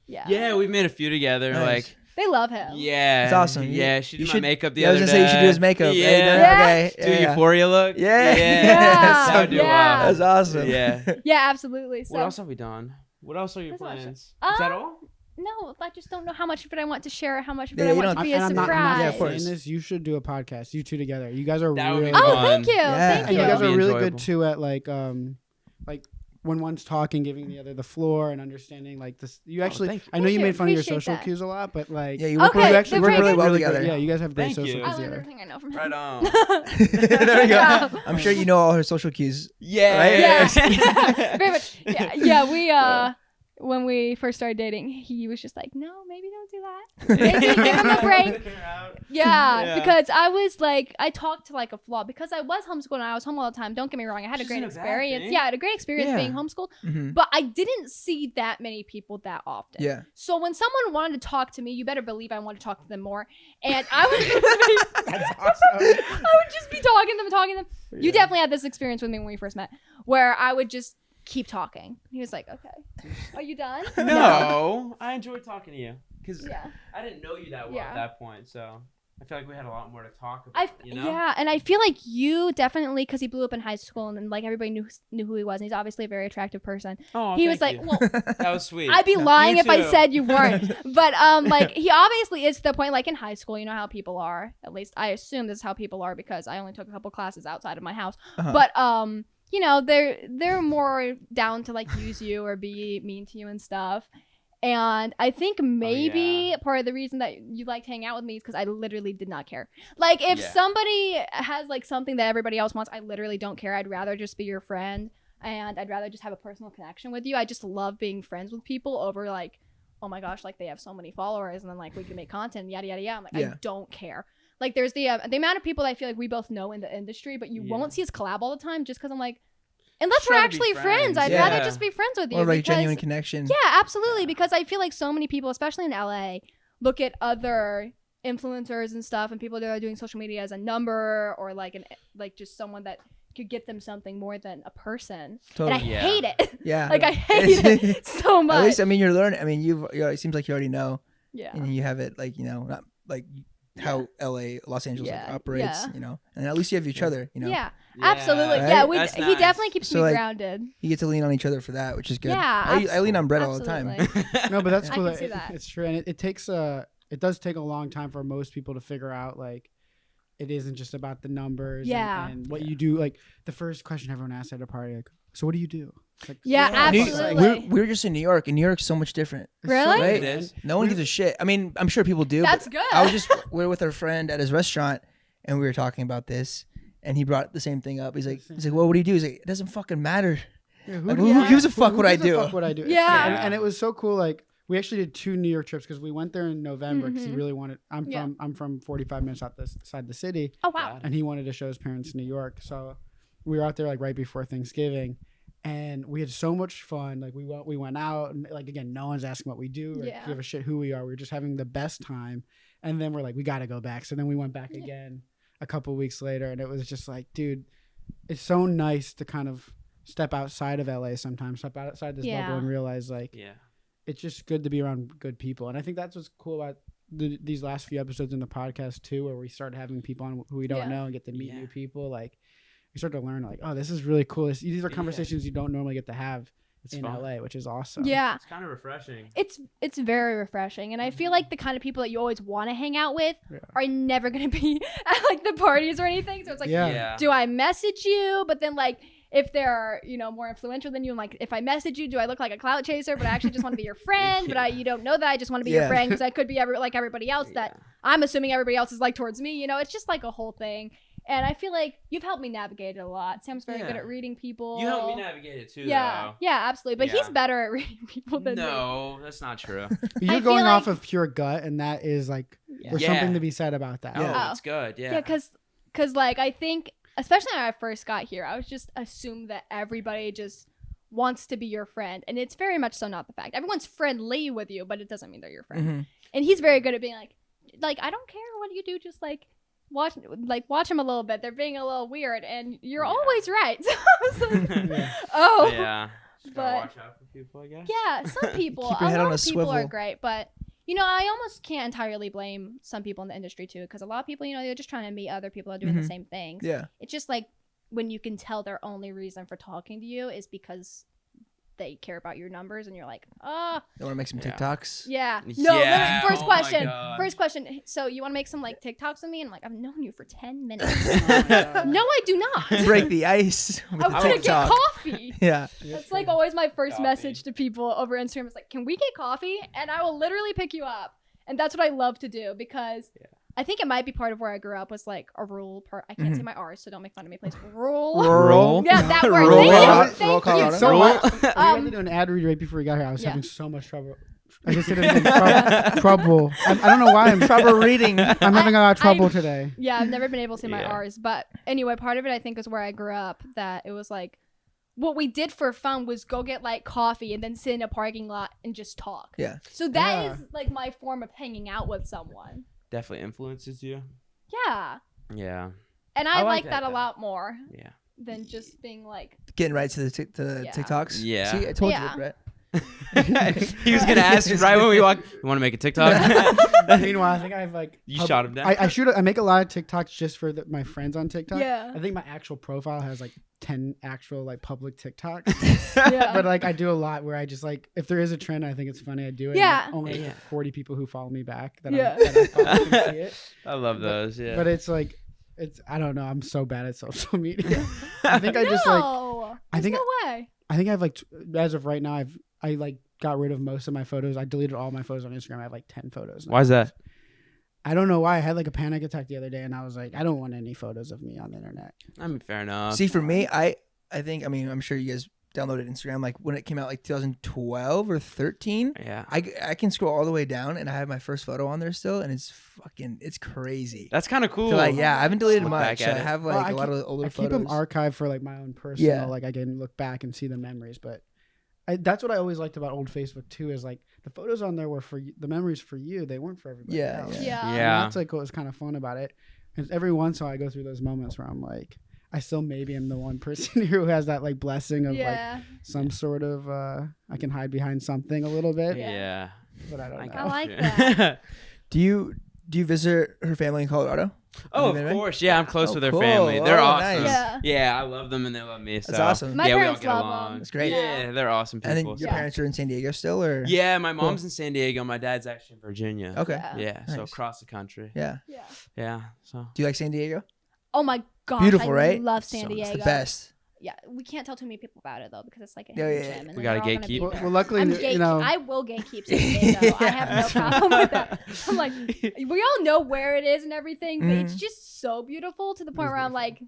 Yeah. Yeah, we've made a few together. Nice. Like, They love him. yeah, That's awesome. Yeah, she You did my should- makeup the Yeah, I was other gonna say day. you should do his makeup. Yeah, Yeah. Okay. do Yeah. Euphoria look. Yeah. Yeah. that would do Yeah. well. That's awesome. Yeah. Yeah, absolutely. So What else have we done? What else are your That's awesome. plans? Is that all? no, I just don't know how much of it I want to share, how much of it Yeah, I you want don't- to be And a I'm not surprise. Yeah, of course. saying this. You should do a podcast. You two together. You guys are That would be really. Oh, fun. thank you. Yeah. Thank And you. you guys That'd are be really enjoyable. good too at like when one's talking, giving the other the floor and understanding like this. You actually, thank you. I know Thank you you. made fun of your Appreciate social that. cues a lot, but like Yeah, you work, Okay, really, that's you work very really well good. together. Yeah, you guys have great Thank social you. I cues learned together. everything I know from him. Right on. there we go. Yeah. I'm sure you know all her social cues. Yeah. Right? Yeah. Very much. Yeah, we when we first started dating, he was just like, no, maybe don't do that. Maybe give him a break. Yeah, Yeah. because I was like, I talked to like a flaw because I was homeschooled and I was home all the time. Don't get me wrong, I had a Which great isn't a bad experience. thing. Yeah, I had a great experience Yeah. being homeschooled, Mhm. but I didn't see that many people that often. Yeah. So when someone wanted to talk to me, you better believe I wanted to talk to them more. And I would just be, That's awesome. I would just be talking to them. You definitely had this experience with me when we first met, where I would just keep talking. He was like, "Okay, are you done?" No, I enjoyed talking to you because Yeah. I didn't know you that well Yeah. at that point, so I feel like we had a lot more to talk about. You know? Yeah, and I feel like you definitely, because he blew up in high school and then like everybody knew who he was, and he's obviously a very attractive person. Oh, He was thank like, you. well, That was sweet. I'd be lying You if I too. said you weren't. But like he obviously is to the point, like in high school, you know how people are. At least I assume this is how people are because I only took a couple classes outside of my house. Uh-huh. But you know, they're more down to like use you or be mean to you and stuff. And I think maybe part of the reason that you liked hanging out with me is because I literally did not care. Like if Yeah. somebody has like something that everybody else wants, I literally don't care. I'd rather just be your friend and I'd rather just have a personal connection with you. I just love being friends with people over like, oh my gosh, like they have so many followers and then like we can make content, yada yada yada. I'm like, Yeah. I don't care. Like there's the amount of people that I feel like we both know in the industry, but you Yeah. won't see us collab all the time just because I'm like, unless Try we're to be actually friends, I'd Yeah. rather just be friends with you. Or like because- genuine connection. yeah, absolutely. Because I feel like so many people, especially in LA, look at other influencers and stuff, and people that are doing social media as a number or like just someone that could get them something more than a person. Totally. And I Yeah. hate it. Yeah. Like I hate it so much. At least I mean you're learning. I mean it seems like you already know, yeah. and you have it like not like how Los Angeles like, Yeah. operates. Yeah. You know, and at least you have each other. You know, Yeah, Yeah. absolutely. Right? Yeah, That's he nice. definitely keeps So, me like, grounded. you get to lean on each other for that, which is good. Yeah, I lean on Brett all the time. absolutely. No, but that's I cool. can that see that. It's true, and it takes it does take a long time for most people to figure out like it isn't just about the numbers. Yeah. and what you do. Like the first question everyone asks at a party, like, so what do you do? It's like, Yeah, New- absolutely. we're just in New York, and New York's so much different. it's so Really? Right? It is. No one gives a shit. I mean, I'm sure people do. That's but good. I was just we were with our friend at his restaurant, and we were talking about this, and he brought the same thing up. He's like, well, what do you do? He's like, it doesn't fucking matter. Yeah, Like, who gives a fuck what I do? Fuck what I do. Yeah. And it was so cool. Like we actually did 2 New York trips because we went there in November because he Mhm. really wanted. Yeah. I'm from 45 minutes outside the city, Oh wow. and he wanted to show his parents New York. So we were out there like right before Thanksgiving, and we had so much fun. Like we went out, and like again, no one's asking what we do or Yeah. give a shit who we are. We were just having the best time, and then we're like, we got to go back. So then we went back Yeah. again a couple weeks later, and it was just like, dude, it's so nice to kind of step outside of LA sometimes, step outside this Yeah. bubble and realize like Yeah. it's just good to be around good people. And I think that's what's cool about these last few episodes in the podcast too, where we start having people on who we don't Yeah. know and get to meet Yeah. new people. Like you start to learn like, oh, this is really cool. These are conversations you don't normally get to have in fun. LA, which is awesome. Yeah. It's kind of refreshing. It's very refreshing, and I feel like the kind of people that you always want to hang out with are never gonna be at like the parties or anything. So it's like, Yeah. do I message you? But then like if they're more influential than you, and like if I message you, do I look like a clout chaser? But I actually just want to be your friend. But you don't know that. I just want to be your friend because I could be like everybody else that I'm assuming everybody else is like towards me. It's just like a whole thing. And I feel like you've helped me navigate it a lot. Sam's very good at reading people. You helped me navigate it too, Yeah, though. yeah, absolutely. But he's better at reading people than me. No, that's not true. You're going off of pure gut, and that is like there's something to be said about that. Oh, it's good. Yeah. Yeah, because like I think, especially when I first got here, I was just assumed that everybody just wants to be your friend, and it's very much so not the fact. Everyone's friendly with you, but it doesn't mean they're your friend. Mm-hmm. And he's very good at being like I don't care what you do, just like watch them a little bit. They're being a little weird, and you're always right. So I was like, oh Yeah. Just gotta watch out for people, I guess. yeah, some people, Keep your a head lot on a of people are swivel. great, but I almost can't entirely blame some people in the industry too, because a lot of people, they're just trying to meet other people that are doing the same things. Yeah. It's just like when you can tell their only reason for talking to you is because they care about your numbers, and you're like, oh, You want to make some TikToks? yeah. No, Yeah. first Oh my question. God. First question. So you want to make some like TikToks with me? And I'm like, I've known you for 10 minutes. Oh No, I do not. Break the ice with I the want to get TikTok. coffee. Yeah. That's like always my first Coffee. message to people over Instagram. It's like, can we get coffee? And I will literally pick you up. And that's what I love to do, because I think it might be part of where I grew up was like a rural part. I can't say my R's, so don't make fun of me, please. Rural. Rural. Yeah, that word. Rural. Thank Rural you. Colorado. So Roll. I had to do an ad read right before we got here. I was having so much trouble. I just did trouble. I don't know why I'm Trouble reading. I'm having a lot of trouble today. Yeah, I've never been able to say my Yeah. R's. But anyway, part of it I think is where I grew up, that it was like what we did for fun was go get like coffee and then sit in a parking lot and just talk. Yeah. So that is like my form of hanging out with someone. Definitely influences you. Yeah. Yeah. And I, I like like that that, a though. lot more Yeah. than just being like, Getting right to the Yeah. TikToks. Yeah. See, I told Yeah. you, Brett. He was gonna ask right when we walked. You want to make a TikTok? Meanwhile, I think I have like You shot him down. I make a lot of TikToks just for my friends on TikTok. Yeah. I think my actual profile has like 10 actual like public TikToks. yeah. But like I do a lot where I just like, if there is a trend, I think it's funny, I do it. Yeah. And only Yeah. 40 people who follow me back that, Yeah. that I follow can see it. I love those. Yeah. But it's like, I don't know. I'm so bad at social media. I think I just like, no, I there's think- no way. I think I've like, as of right now, I like got rid of most of my photos. I deleted all my photos on Instagram. I have like 10 photos now. Why is that? I don't know why. I had like a panic attack the other day, and I was like, I don't want any photos of me on the internet. I mean, fair enough. See, for me, I think, I mean, I'm sure you guys downloaded Instagram like when it came out, like 2012 or 13. Yeah. I can scroll all the way down, and I have my first photo on there still, and it's crazy. That's kind of cool. So, like, yeah, I haven't deleted Look much. back at I it. have Well, like I a lot keep- of older I keep photos. them archived for like my own personal. Yeah. Like I can look back and see the memories. But that's what I always liked about old Facebook too. Is like the photos on there were for the memories for you. They weren't for everybody Yeah, else. Yeah. And Yeah. that's like what was kind of fun about it. And every once in a while, I go through those moments where I'm like, I still maybe am the one person who has that like blessing of like Yeah. some sort of I can hide behind something a little bit. Yeah. But I don't know. I like Yeah. that. Do you visit her family in Colorado? Oh, Have you of been? course. Yeah, I'm close Oh, with their cool. family. They're Oh, awesome. nice. Yeah. Yeah, I love them and they love me. So. That's awesome. My yeah, we all parents get love along. them. That's great. Yeah, they're awesome people. And then your so. parents are in San Diego still, or? Yeah, my Cool. mom's in San Diego. My dad's actually in Virginia. Okay. Yeah. Yeah, so Nice. across the country. Yeah. Yeah. Yeah, so. Do you like San Diego? Oh my gosh. Beautiful, I right? love San So- Diego. It's the best. Yeah, we can't tell too many people about it though, because it's like a Yeah, hidden yeah, gem. And We then gotta they're all gonna be gatekeep. there. Well, luckily, I'm you know, I will gatekeep San Diego. I have no problem with that. I'm like, we all know where it is and everything, but it's just so beautiful to the point where I'm like,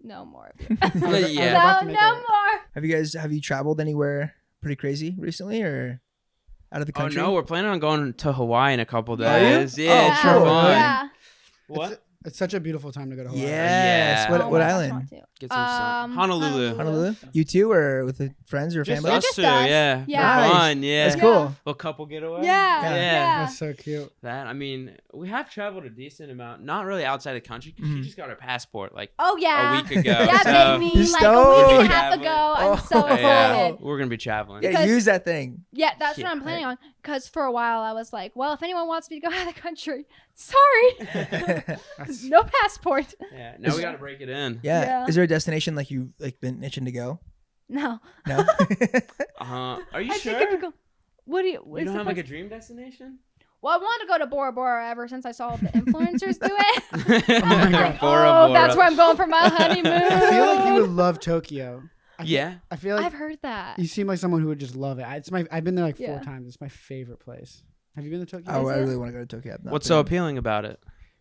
no more of you. Yeah. about to No, make no a- more. Have you traveled anywhere pretty crazy recently, or out of the Oh, country? no, we're planning on going to Hawaii in a couple Are you? days. Yeah, it's cool. for fun. Yeah. What? It's such a beautiful time to go to Hawaii. Yes. Yeah. What Oh what my gosh, I island? want to. Get some sun. Honolulu. Honolulu. Honolulu. You two, or with the friends or Just family? Yeah, us just two, us. yeah. Yeah. For Nice. fun, yeah. That's cool. Little couple getaway. Yeah. Yeah. Yeah. That's so cute. That, I mean, we have traveled a decent amount. Not really outside the country, because she Mhm. just got her passport like Oh yeah. a week ago. Yeah, so baby. You're Like a week and a stoked. half ago. I'm so Oh. yeah, excited. we're gonna be traveling. Yeah, Because- use that thing. Yeah, that's Yeah, what I'm planning on. Because for a while I was like, well, if anyone wants me to go out of the country, sorry. That's tickets. No passport. Yeah. Now we gotta break it in. Yeah. Yeah. Is there a destination like you've like been itching to go? No. No. Are you I sure? think I could go. What do you? You is don't the have like a place- dream destination? Well, I wanted to go to Bora Bora ever since I saw the influencers do it. Oh my Like, Bora oh, Bora. that's where I'm going for my honeymoon. I feel like you would love Tokyo. Yeah. I feel like I've heard that. you seem like someone who would just love it. I've been there like 4 Yeah. times. It's my favorite place. Have you been to Tokyo? Oh, I it? really want to go to Tokyo. I've not What's so been. appealing about it?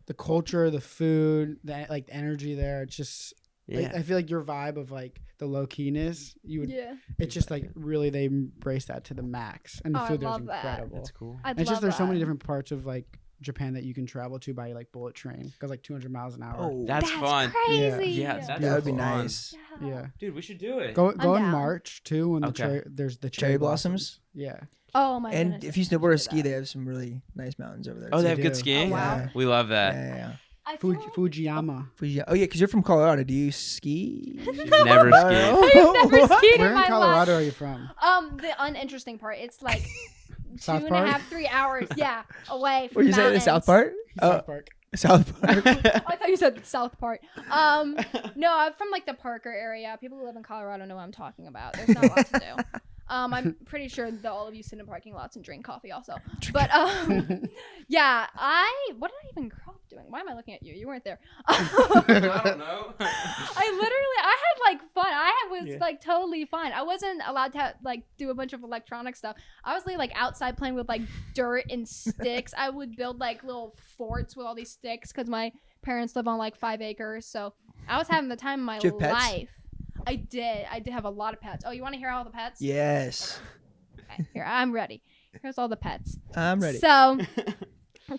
The culture, the food, the like energy there. It's just Yeah. like, I feel like your vibe of like the low keyness. Yeah. It's just like really they embrace that to the max, and the Oh, I food there's love that. incredible. That's cool. I'd It's love just there's so many that. different parts of like Japan that you can travel to by like bullet train. It goes like 200 miles an hour. Oh, That's fun. crazy. Yeah, that's that would be fun. nice. Yeah. Dude, we should do it. Go in down. March too when Okay. there's the Cherry blossoms? Yeah. Oh my And goodness. if you I snowboard or should do ski, that. they have some really nice mountains over there. Oh, too. they have do. good skiing? Oh, wow. Yeah. We love Yeah, that. yeah, yeah. I feel like- Fujiyama. Oh yeah, because you're from Colorado. Do you ski? Never No, skied. no. I've never skied Where in in my Colorado life. are you from? The uninteresting part. It's like South 2.5, Park? 3 hours. Yeah, away from What you said? The mountains. South part? South Park. South Park. Oh, I thought you said the South part. No, I'm from like the Parker area. People who live in Colorado know what I'm talking about. There's not a lot to do. I'm pretty sure that all of you sit in parking lots and drink coffee also. But yeah, what did I even grow up doing? Why am I looking at you? You weren't there. I don't know. I had like fun. I was Yeah. like totally fine. I wasn't allowed to like do a bunch of electronic stuff. I was like outside playing with like dirt and sticks. I would build like little forts with all these sticks because my parents live on like 5 acres. So I was having the time of my Did you have pets? life. I did have a lot of pets. Oh, you want to hear all the pets? Yes, Okay, here, I'm ready. Here's all the pets. I'm ready. So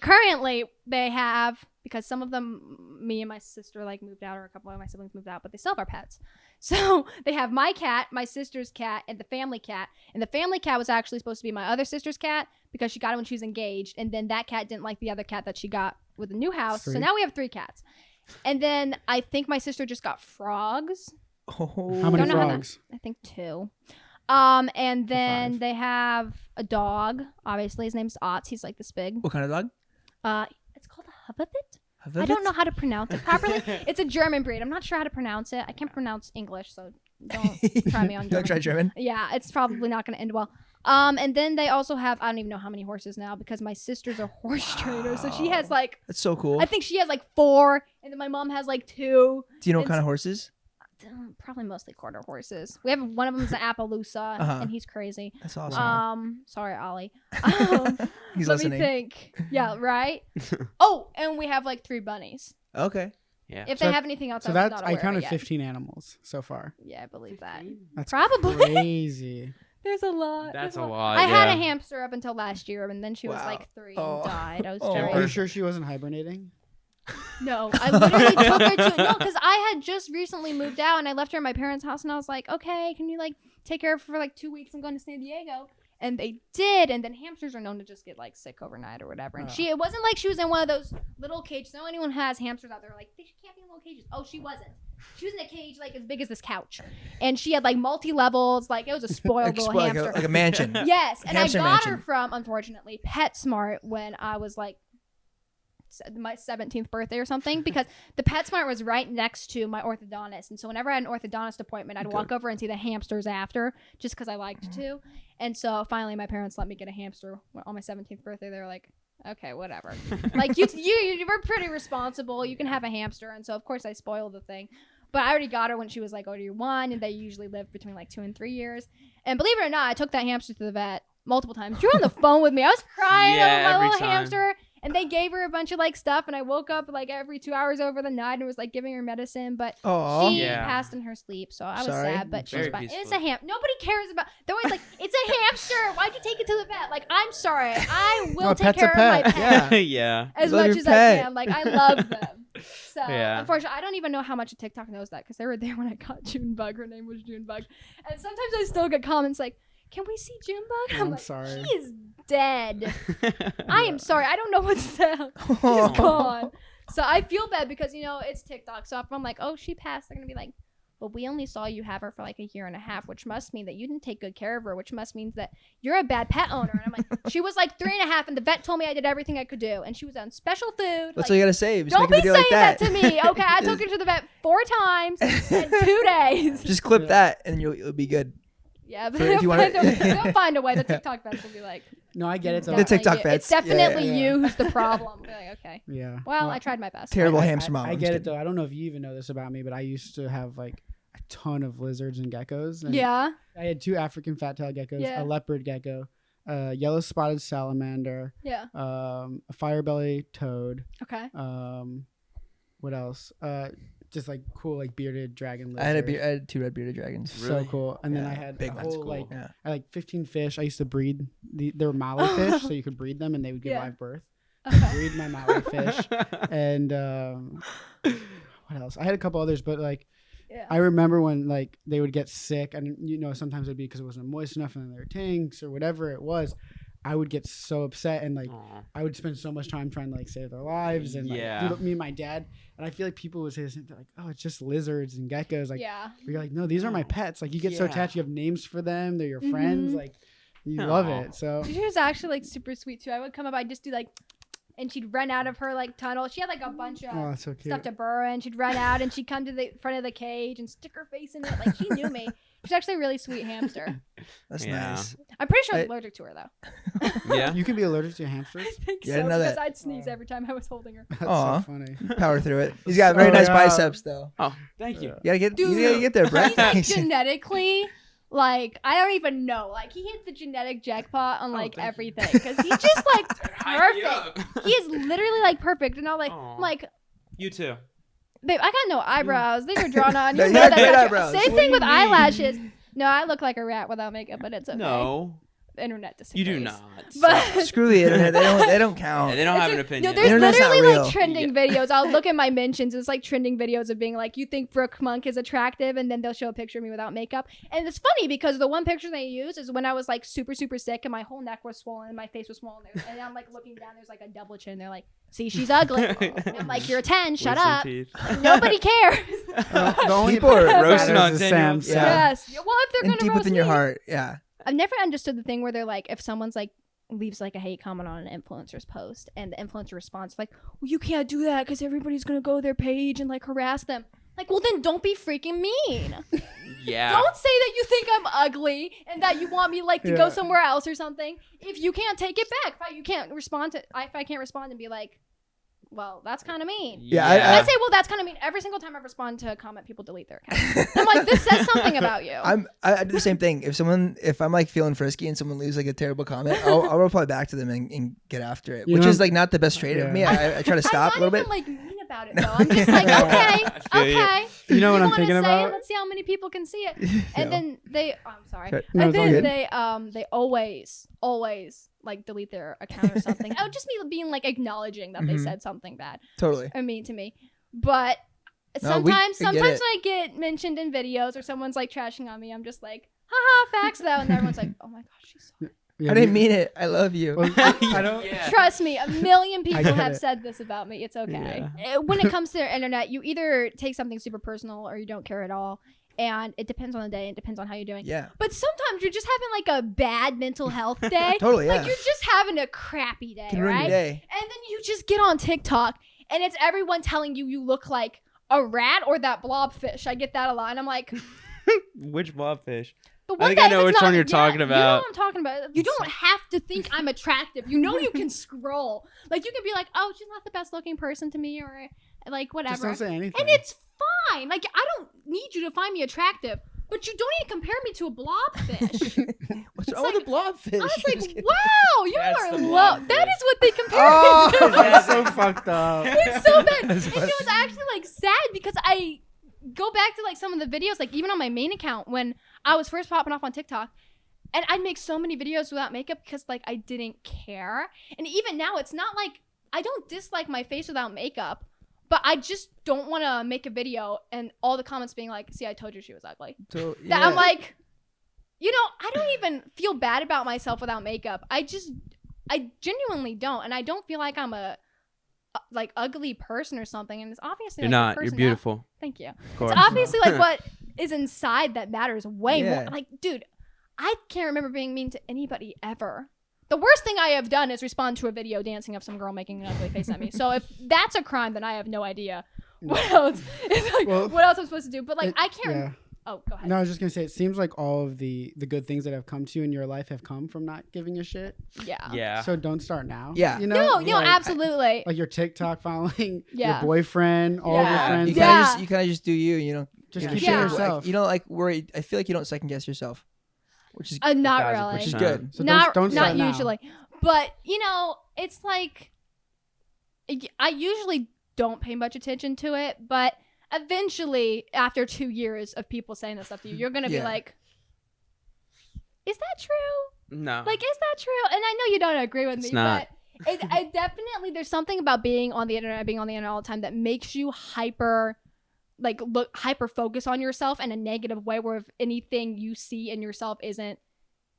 currently they have, because some of them, me and my sister like moved out, or a couple of my siblings moved out, but they still have our pets. So they have my cat, my sister's cat, and the family cat. And the family cat was actually supposed to be my other sister's cat because she got it when she was engaged. And then that cat didn't like the other cat that she got with the new house. So Three. now we have 3 cats. And then I think my sister just got frogs. Oh. How many Don't know how frogs? I think 2. And then 5. they have a dog. Obviously, his name's Otz. He's like this big. What kind of dog? It's called a Havavit. I don't know how to pronounce it properly. It's a German breed. I'm not sure how to pronounce it. I can't pronounce English, so don't try me on You German. want to try German? Yeah, it's probably not going to end well. And then they also have, I don't even know how many horses now because my sister's a horse trainer. So she has like, That's so cool. I think she has like 4, and then my mom has like 2. Do you know what it's- kind of horses? Probably mostly quarter horses. We have one of them's an Appaloosa, Uh-huh. and he's crazy. That's awesome. Sorry, Ollie. He's Let listening. me think. Yeah, right. Oh, and we have like 3 bunnies. Okay. Yeah. If So- they have anything else, So I'm that's not I aware of counted it yet. 15 animals so far. Yeah, I believe that. That's Probably. crazy. There's a lot. That's There's a lot, I had a yeah. hamster up until last year, and then she was Wow. like 3 Oh. and died. I was Oh. very Are you sure she wasn't hibernating? No, I literally took her to no, because I had just recently moved out and I left her at my parents' house, and I was like, okay, can you like take care of her for like 2 weeks? I'm going to San Diego. And they did, and then hamsters are known to just get like sick overnight or whatever. And it wasn't like she was in one of those little cages. No anyone has hamsters out there like they can't be in little cages. Oh, she wasn't. She was in a cage like as big as this couch, and she had like multi levels. Like it was a spoiled little like, hamster. like a mansion. Yes, and I Hamster got her mansion. from, unfortunately, PetSmart when I was like my 17th birthday or something, because the PetSmart was right next to my orthodontist, and so whenever I had an orthodontist appointment, I'd walk over and see the hamsters after, just because I liked to. And so finally, my parents let me get a hamster on my 17th birthday. They were like, okay, whatever. Like you were pretty responsible. You can have a hamster, and so of course I spoiled the thing. But I already got her when she was like year 1, and they usually live between like 2 and 3 years. And believe it or not, I took that hamster to the vet multiple times. Drew on the phone with me. I was crying Yeah, over my every little time. hamster. And they gave her a bunch of like stuff, and I woke up like every 2 hours over the night and was like giving her medicine. But Oh. she Yeah. passed in her sleep, so I was Sorry. sad. But she's Very fine. peaceful. It's a Nobody cares about. They're always like, it's a hamster. Why'd you take it to the vet? Like, I'm sorry. I will No, take pet's a care of my pet. pet Yeah. Yeah. as Love much your as pet. I can. Like, I love them. So, Yeah. unfortunately, I don't even know how much of TikTok knows that because they were there when I got Junebug. Her name was Junebug. And sometimes I still get comments like, can we see Junebug? I'm like, sorry. She is dead. I am sorry. I don't know what's down. She's Oh. gone. So I feel bad because, it's TikTok. So if I'm like, oh, she passed, they're going to be like, but we only saw you have her for like a year and a half, which must mean that you didn't take good care of her, which must mean that you're a bad pet owner. And I'm like, she was like 3.5, and the vet told me I did everything I could do, and she was on special food. That's all you gotta say. Just Don't make a be video saying like that to me. Okay, I took her to the vet 4 times in 2 days. Just clip that, and you'll be good. Yeah, but if you wanna- they'll find a way. The TikTok vets will be like, No, I get it. Though. The TikTok you. vets. It's definitely Yeah. you who's the problem. Be like, okay. Yeah. Well, I tried my best. Terrible I- hamster mom. I I'm get just it though. I don't know if you even know this about me, but I used to have like a ton of lizards and geckos. And Yeah. I had 2 African fat-tailed geckos, Yeah. a leopard gecko, a yellow spotted salamander, Yeah. a firebelly toad. Okay. What else? Just like cool, like bearded dragon I lizard. had 2 red bearded dragons. So cool. And then Yeah, I had big a ones. whole like Yeah. I had like 15 fish. I used to breed. They were Malay fish, so you could breed them and they would give Yeah. live birth. Okay. Breed my Malay fish. And what else? I had a couple others, but like Yeah. I remember when like they would get sick, and sometimes it'd be because it wasn't moist enough in their tanks or whatever it was. I would get so upset, and like Aw. I would spend so much time trying to like save their lives, and like, Yeah. me and my dad. And I feel like people would say this, and they're like, "Oh, it's just lizards and geckos." Like, Yeah. you're like, "No, these are my pets." Like, you get so Yeah. attached. You have names for them. They're your friends. Mhm. Like, you love Aw. it. So She was actually like super sweet too. I would come up, I'd just do like, and she'd run out of her like tunnel. She had like a bunch of oh, that's so cute. stuff to burrow in. She'd run out and she'd come to the front of the cage and stick her face in it. Like she knew me. She's actually a really sweet hamster. That's Yeah. nice. I'm pretty sure I was I- allergic to her though. Yeah. You can be allergic to hamsters. I think Yeah, I so didn't know because that. I'd sneeze every time I was holding her. That's Aw. so funny. Power through it. He's got very Oh, nice yeah. biceps though. Oh, thank you. Yeah. You gotta get. Dude, you gotta get there, Brett. He's like genetically, like I don't even know. Like he hit the genetic jackpot on like thank you. everything because he's just like Hype me perfect. up. He is literally like perfect, and Aw. I'm like, You too. babe, I got no eyebrows. These are drawn on. No, You you know got that. great don't you? eyebrows. Same What thing do with you mean? eyelashes. No, I look like a rat without makeup, but it's okay. No, The internet disagrees. you do not. But Screw the internet. They don't count. Yeah, they don't have an opinion. no, there's Internet's not literally real. like trending videos. I'll look at my mentions. It's like trending videos of being like, you think Brooke Monk is attractive, and then they'll show a picture of me without makeup. And it's funny because the one picture they use is when I was like super, super sick and my whole neck was swollen and my face was swollen. And I'm like looking down, there's like a double chin. They're like, see, she's ugly. And I'm like, you're a 10, shut Wisdom up. teeth. Nobody cares. The only People are part that roasting matters on is Daniel. Sam. Yeah. Yes. Well, if they're And gonna deep roast within your me- heart. Yeah. I've never understood the thing where they're like, if someone's like leaves like a hate comment on an influencer's post and the influencer responds like, well, you can't do that because everybody's gonna go to their page and like harass them. Like, well, then don't be freaking mean. Yeah. Don't say that you think I'm ugly and that you want me like to go Yeah. somewhere else or something. If you can't take it back, if I can't respond and be like, well, that's kind of mean. Yeah, I say, well, that's kind of mean. Every single time I respond to a comment, people delete their account. I'm like, this says something about you. I do the same thing. If I'm like feeling frisky and someone leaves like a terrible comment, I'll reply back to them and get after it, You which know- is like not the best trait of me. I try to stop a I'm little not bit. even like mean about it though. I'm just like, okay, I feel you. okay. You know what I'm wanna thinking say about? It, let's see how many people can see it. And then they, I'm sorry. Sorry. No, And it's all then good. they always like delete their account or something. I would just be being like acknowledging that they Mhm. said something bad Totally. or mean to me. But No, we sometimes get when it. I get mentioned in videos or someone's like trashing on me, I'm just like, haha, facts though. And everyone's like, oh my gosh, she's sorry. Yeah, I didn't mean it. I love you. Well, I don't. Yeah. Trust me, a million people get have it. said this about me. It's okay. When it comes to the internet, you either take something super personal or you don't care at all. And it depends on the day. It depends on how you're doing. Yeah. But sometimes you're just having like a bad mental health day. Totally. Yeah. Like you're just having a crappy day, Can ruin right? your day. And then you just get on TikTok and it's everyone telling you you look like a rat or that blobfish. I get that a lot. And I'm like, Which blobfish? but I one think day I know if it's which not- one you're yeah, talking You know about. what I'm talking about. You don't have to think I'm attractive. You know you can scroll. Like you can be like, oh, she's not the best looking person to me or like whatever. Just don't say anything. And it's fine. Like I don't need you to find me attractive. But you don't need to compare me to a blobfish. What's It's wrong with the blobfish? I was Just like, kidding. wow, you That's are the low. blobfish. That is what they compare Oh, me to. That's so fucked up. It's so bad. And That's it was actually like sad because I go back to like some of the videos, like even on my main account when I was first popping off on TikTok, and I'd make so many videos without makeup because like I didn't care. And even now, it's not like I don't dislike my face without makeup, but I just don't want to make a video and all the comments being like, "See, I told you she was ugly." So, That I'm yeah. like, I don't even feel bad about myself without makeup. I genuinely don't, and I don't feel like I'm a like ugly person or something. And it's obviously You're like, a not. You're person now- beautiful. Thank you. Of course. It's obviously like what is inside that matters way Yeah. more. Like, dude, I can't remember being mean to anybody ever. The worst thing I have done is respond to a video dancing of some girl making an ugly face at me. So if that's a crime, then I have no idea what else. It's like, Well, what else I'm supposed to do. But like, I can't. Yeah. Oh, go ahead. No, I was just gonna say, it seems like all of the good things that have come to you in your life have come from not giving a shit. Yeah. Yeah. So don't start now. Yeah. You know? No, Like, absolutely. like your TikTok following, Yeah. your boyfriend, all of your Yeah. friends. You Yeah. kind of just do you. You know, Just you keep know, being it like, yourself. you don't like worry. I feel like you don't second guess yourself, which is Not 1,000%. really. which is good. So not don't start now. usually. But you know, it's like I usually don't pay much attention to it, but eventually, after 2 years of people saying this stuff to you, you're gonna be Yeah. like, "Is that true? No. Like, is that true?" And I know you don't agree with me, It's not. but I definitely there's something about being on the internet all the time that makes you hyper focus on yourself in a negative way, where if anything you see in yourself isn't,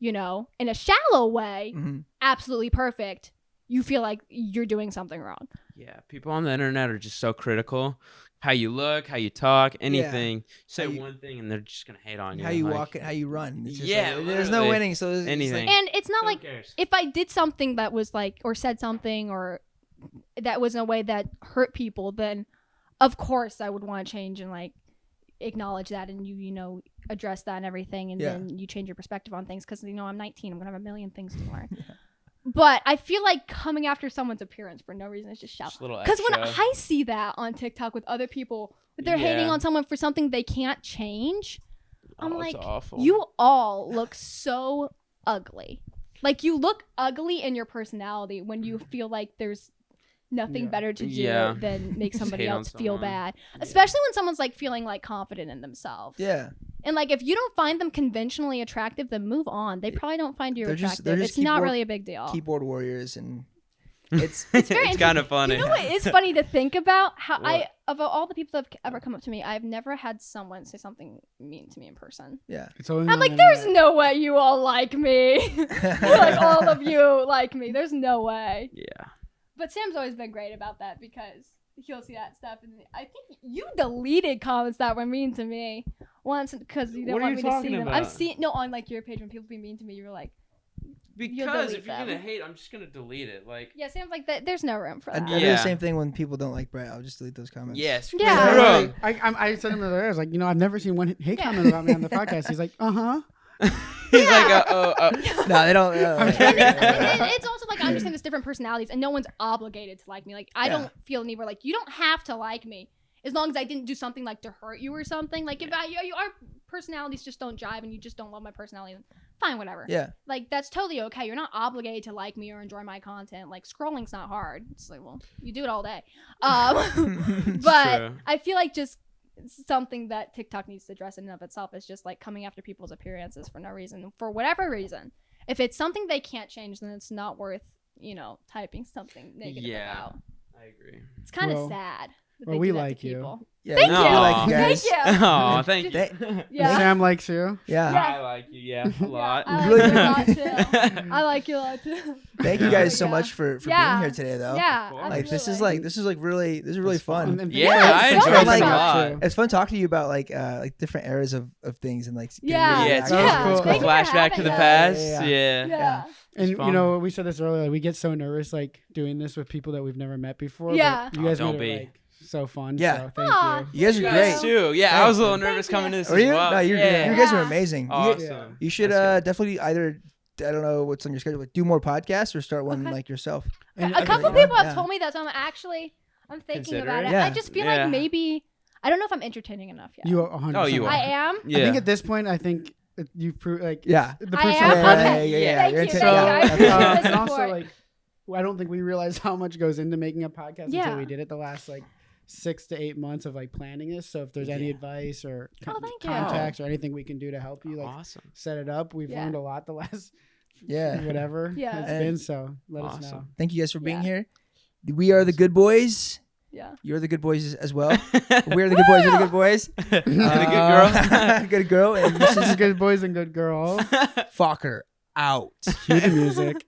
you know, in a shallow way, Mhm. absolutely perfect, you feel like you're doing something wrong. Yeah, people on the internet are just so critical. How you look, how you talk, anything. Say How you- one thing and they're just gonna hate on you. How you like, walk and how you run. It's just Yeah, like, there's no literally. winning. So it's Anything. And it's not Who like cares? if I did something that was like, or said something or that was in a way that hurt people, then of course I would want to change and like acknowledge that, and you know, address that and everything, and Yeah. then you change your perspective on things, because you know I'm 19, I'm gonna have a million things to learn. But I feel like coming after someone's appearance for no reason is just shallow. Just a little Because when extra. I see that on TikTok with other people, that they're hating Yeah. on someone for something they can't change, I'm Oh, it's like, awful. you all look so ugly. Like, you look ugly in your personality when you feel like there's nothing Yeah. better to do Yeah. than make somebody hate on else feel someone. bad. Yeah. Especially when someone's like feeling like confident in themselves. Yeah. And like, if you don't find them conventionally attractive, then move on. They probably don't find you They're just- attractive. they're just It's not keyboard- really a big deal. Keyboard warriors and It's very It's kind interesting. of funny. You know what is funny to think about? How What? of all the people that have ever come up to me, I've never had someone say something mean to me in person. yeah. It's always I'm on like, the there's internet. no way you all like me. Like, all of you like me. There's no way. Yeah. But Sam's always been great about that, because he'll see that stuff, and I think you deleted comments that were mean to me once because you didn't What are want you me to see talking them. about? I've seen on like your page when people be mean to me. You were like, Because delete if you're them. gonna hate, I'm just gonna delete it. Like, yeah, Sam's like that. There's no room for I that. do the Yeah. same thing when people don't like Brett. I'll just delete those comments. yes. Yeah. Yeah, Wrong. I said him the other day, I was like, you know, I've never seen one hate Yeah. comment about me on the podcast. He's like, uh-huh. He's like, No, they don't. And it's also like, I understand there's different personalities, and no one's obligated to like me. Like, I Yeah. don't feel anywhere like, you don't have to like me as long as I didn't do something like to hurt you or something. Like, if our personalities just don't jive and you just don't love my personality, then fine, whatever. Yeah. Like, that's totally okay. You're not obligated to like me or enjoy my content. Like, scrolling's not hard. It's like, well, you do it all day. But true. I feel like just something that TikTok needs to address in and of itself is just like coming after people's appearances for no reason, for whatever reason. If it's something they can't change, then it's not worth, you know, typing something negative Yeah. about. I agree. It's kind of Well- sad. that well, they we do that to like you. people. Yeah. Thank we you. like you guys. Thank you. Oh, thank you. They- Yeah. Sam likes you. Yeah. Yeah. I like you. Yeah, a lot. I Really like you a do. lot too. I like you a lot too. Thank you Yeah. guys so Yeah. much for Yeah. being here today, though. Yeah. course. Like this is absolutely. this is really It's fun. And Yeah, Yeah, I it's so enjoyed much it a fun. lot. It's fun talking to you about like different eras of things and like getting Yeah. really Yeah, it's That was active. cool. Thank you for Flashback to the having us. past. Yeah. Yeah. Yeah. And It's you know, fun. we said this earlier, we get so nervous like doing this with people that we've never met before. but Yeah. you guys Oh, don't made it be. like so fun. Yeah. So thank Aw. you. You guys are You great. guys Too. Yeah, Thank I was a little you. nervous Thank coming to you. this Are as you? well. No, you yeah. guys are Yeah. amazing. Awesome. You should That's good. definitely either I don't know what's on your schedule, but do more podcasts or start one Okay. like yourself. And A couple yeah. people have Yeah. told me that, so I'm thinking Consider about it. it. Yeah. I just feel Yeah. like maybe I don't know if I'm entertaining enough yet. you are 100%. Oh, you are. I am. Yeah. I think at this point, I think you've proved like Yeah. the I person am? of Brett- Okay. yeah. Thank You're you, into- thank you. I yeah. appreciate the and also support. like I don't think we realized how much goes into making a podcast Yeah. until we did it the last like 6 to 8 months of like planning this. So if there's any advice or Oh, thank you. contacts or anything we can do to help you like Awesome. set it up, we've Yeah. learned a lot the last Yeah. whatever Yeah. it's And- been. So let us know. Awesome. Thank you guys for being Yeah. here. We are the good boys. Yeah. You're the good boys as well. We're the good boys. You're the good boys. the good girl. Good girl. And This is good boys and good girls. Fokker out. Cue the music.